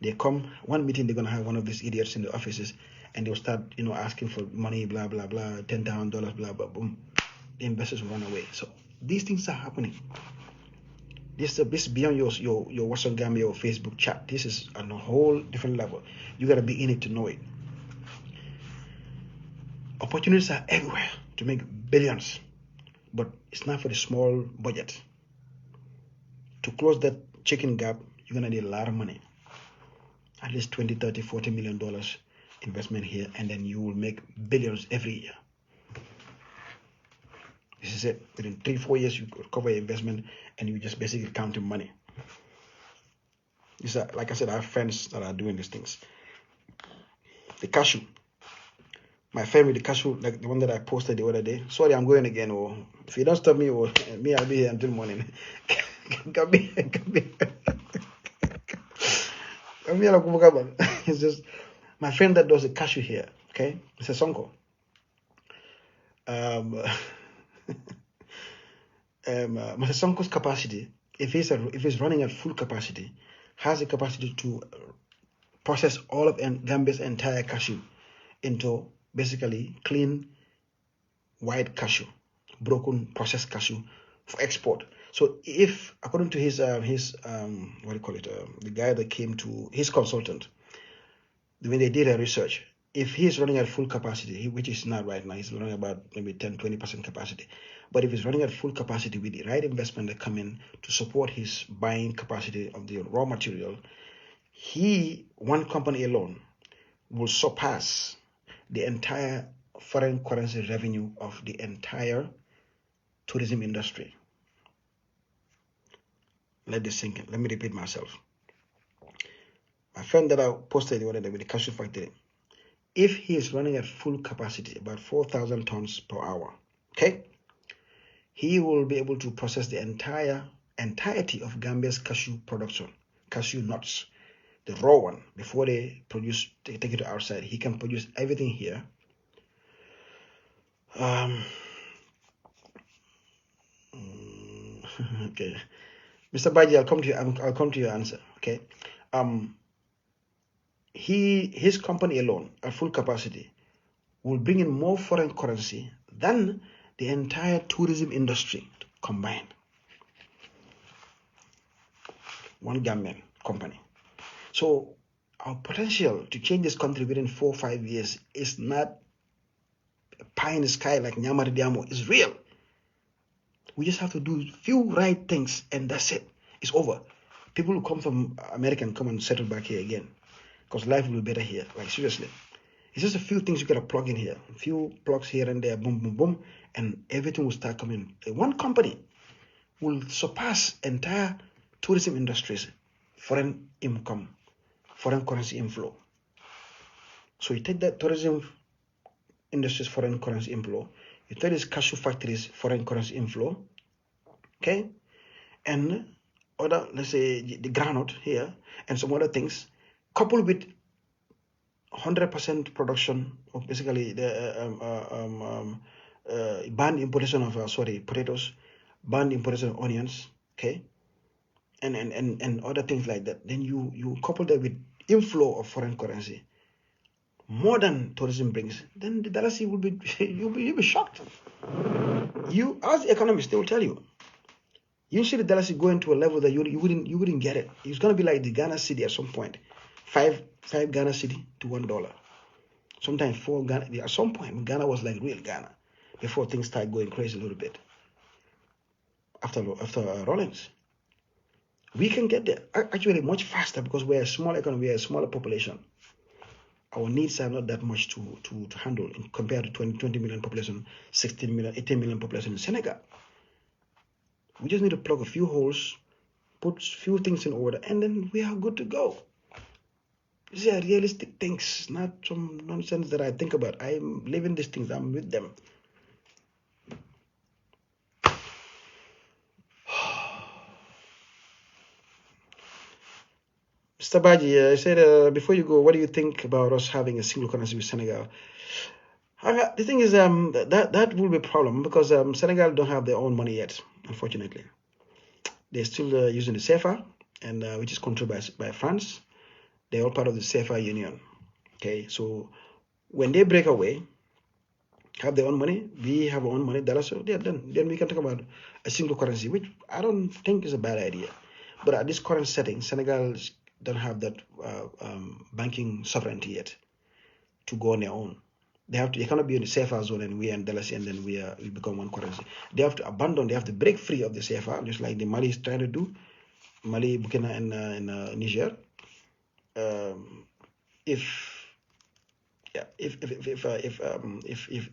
they come, one meeting, they're going to have one of these idiots in the offices, and they'll start, asking for money, blah, blah, blah, $10,000, blah, blah, boom. The investors will run away. So these things are happening. This is beyond your WhatsApp Gambia or Facebook chat. This is on a whole different level. You got to be in it to know it. Opportunities are everywhere to make billions, but it's not for the small budget. To close that chicken gap, you're going to need a lot of money. At least $20, $30, $40 million investment here, and then you will make billions every year. This is it. Within 3-4 years, you could cover your investment, and you just basically counting money. These are, like I said, I have friends that are doing these things. The cashew. My friend with the cashew, like the one that I posted the other day. Sorry, I'm going again. Or if you don't stop me, or me, I'll be here until morning. It's just my friend that does the cashew here. Okay, it's a sonko. Mr. Sonko's capacity, if he's running at full capacity, has the capacity to process all of Gambia's entire cashew into basically clean white cashew, broken processed cashew for export. So if, according to his what do you call it, the guy that came to his consultant, when they did a research, if he's running at full capacity, which is not right now, he's running about maybe 10-20% capacity. But if he's running at full capacity with the right investment that come in to support his buying capacity of the raw material, one company alone, will surpass the entire foreign currency revenue of the entire tourism industry. Let this sink in. Let me repeat myself. My friend that I posted the other day with the cashew factory, if he is running at full capacity, about 4,000 tons per hour, okay, he will be able to process the entirety of Gambia's cashew cashew nuts, the raw one, before they take it outside. He can produce everything here. Okay, Mr. Baji, I'll come to you. I'll come to your answer. Okay, his company alone at full capacity will bring in more foreign currency than the entire tourism industry combined. One Gambian company. So our potential to change this country within 4 or 5 years is not a pie in the sky like Nyamari Diamo. It's real. We just have to do few right things and that's it. It's over. People who come from America come and settle back here again because life will be better here. Like seriously. It's just a few things you gotta plug in here. A few plugs here and there, boom, boom, boom, and everything will start coming. One company will surpass entire tourism industries, foreign income, foreign currency inflow. So you take that tourism industries, foreign currency inflow, you take these cashew factories, foreign currency inflow, okay, and other, let's say the groundnut here and some other things, coupled with 100% production of basically the banned importation of potatoes, banned importation of onions, okay, and other things like that. Then you couple that with inflow of foreign currency, more than tourism brings. Then the Dallas will be you'll be shocked. You as economists, they will tell you. You see the Dallas going to a level that you wouldn't get it. It's gonna be like the Ghana city at some point. Five Ghana city to $1. Sometimes 4 Ghana. At some point, Ghana was like real Ghana before things started going crazy a little bit. After Rawlings, we can get there actually much faster because we're a small economy, we're a smaller population. Our needs are not that much to handle compared to 20 million population, 16 million, 18 million population in Senegal. We just need to plug a few holes, put a few things in order, and then we are good to go. These are realistic things, not some nonsense that I think about. I'm living these things, I'm with them. Mr. Baji, I said before you go, what do you think about us having a single currency with Senegal? The thing is, that will be a problem because Senegal don't have their own money yet, unfortunately. They're still using the CFA, and which is controlled by France. They're all part of the CFA union. Okay, so when they break away, have their own money, we have our own money, so they're done. Then we can talk about a single currency, which I don't think is a bad idea. But at this current setting, Senegal don't have that banking sovereignty yet to go on their own. They cannot be in the CFA zone and we are in Dallas and then we become one currency. They have to break free of the CFA, just like the Mali is trying to do, Mali, Burkina, and Niger. If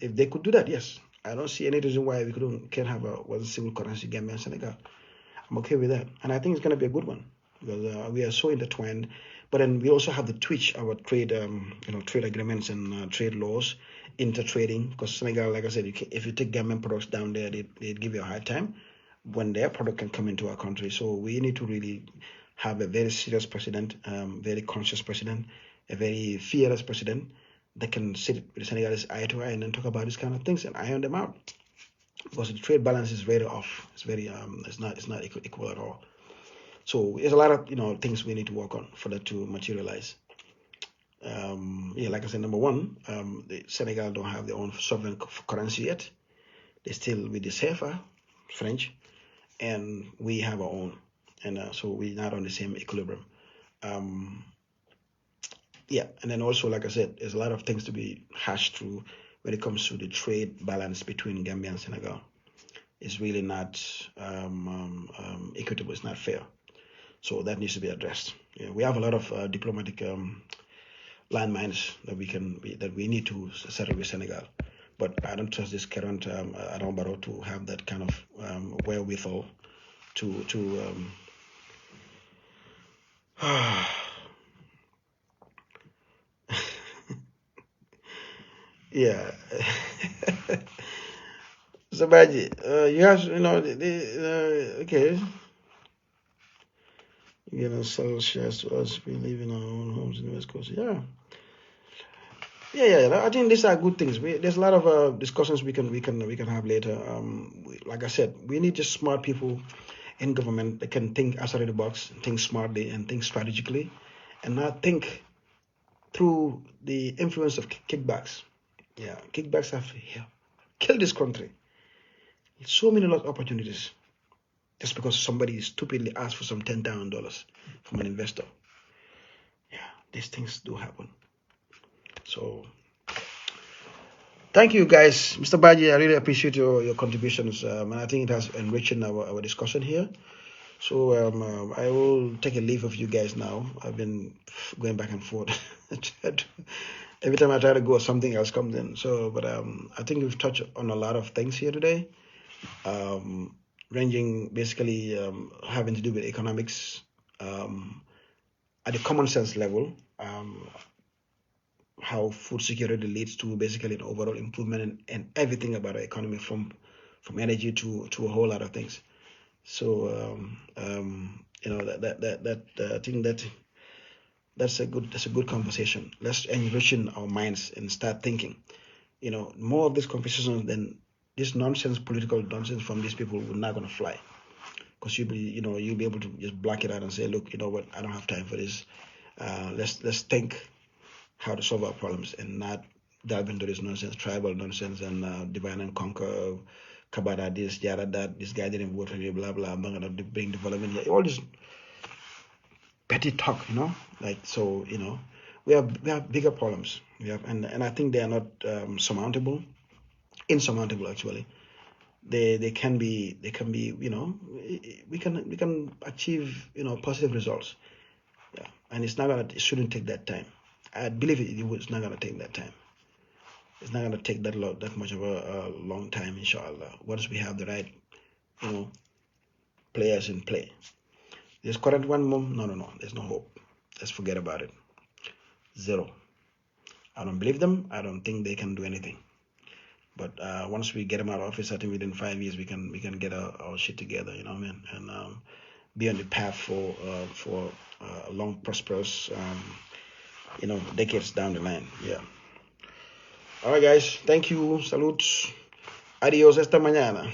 they could do that, yes, I don't see any reason why we can't have one single currency, Gambia and Senegal. I'm okay with that, and I think it's going to be a good one because we are so intertwined. But then we also have to twitch our trade, trade agreements and trade laws, intertrading. Because Senegal, like I said, if you take Gambian products down there, they give you a hard time when their product can come into our country. So we need to really have a very serious president, very conscious president, a very fearless president that can sit with the Senegalese eye to eye and then talk about these kind of things and iron them out. Because the trade balance is very off. It's very it's not equal at all. So there's a lot of things we need to work on for that to materialize. Like I said, number one, the Senegal don't have their own sovereign currency yet. They're still with the CFA, French, and we have our own, and so we're not on the same equilibrium. And then also, like I said, there's a lot of things to be hashed through when it comes to the trade balance between Gambia and Senegal. It's really not equitable. It's not fair. So that needs to be addressed. We have a lot of diplomatic landmines that we need to settle with Senegal. But I don't trust this current Adama Barrow to have that kind of wherewithal to yeah. So Baji, you have okay. You're gonna sell shares to us. We live in our own homes in the West Coast. Yeah. I think these are good things. There's a lot of discussions we can have later. Like I said, we need just smart people in government that can think outside of the box, think smartly, and think strategically, and not think through the influence of kickbacks. Yeah, kickbacks have killed this country. So many lost opportunities just because somebody stupidly asked for some $10,000 from an investor. Yeah, these things do happen. So thank you guys, Mr. Baji. I really appreciate your contributions, and I think it has enriched our discussion here. So I will take a leave of you guys now. I've been going back and forth. Every time I try to go, something else comes in. So, but I think we've touched on a lot of things here today, ranging basically having to do with economics at the common sense level, how food security leads to basically an overall improvement in everything about our economy, from energy to a whole lot of things. So I think that's a good conversation. Let's enrich our minds and start thinking. More of this conversation than this nonsense, political nonsense from these people will not gonna fly, because you'll be able to just block it out and say, look, you know what, I don't have time for this. Let's think how to solve our problems and not dive into this nonsense, tribal nonsense, and divide and conquer. Kabada this, Jara that, this guy didn't vote for me, blah blah. I'm gonna bring development here. All this petty talk, like, so we have bigger problems. And I think they are not insurmountable actually. They can be we can achieve positive results. Yeah, and it shouldn't take that time. I believe it's not gonna take that time. It's not gonna take that much of a long time, inshallah. Once we have the right players in play. This current one, mom, no, there's no hope. Let's forget about it. Zero. I don't believe them. I don't think they can do anything. But once we get them out of office, I think within 5 years we can get our shit together, man, and be on the path for long, prosperous, decades down the line. Yeah. All right, guys. Thank you. Salute. Adios. Esta mañana.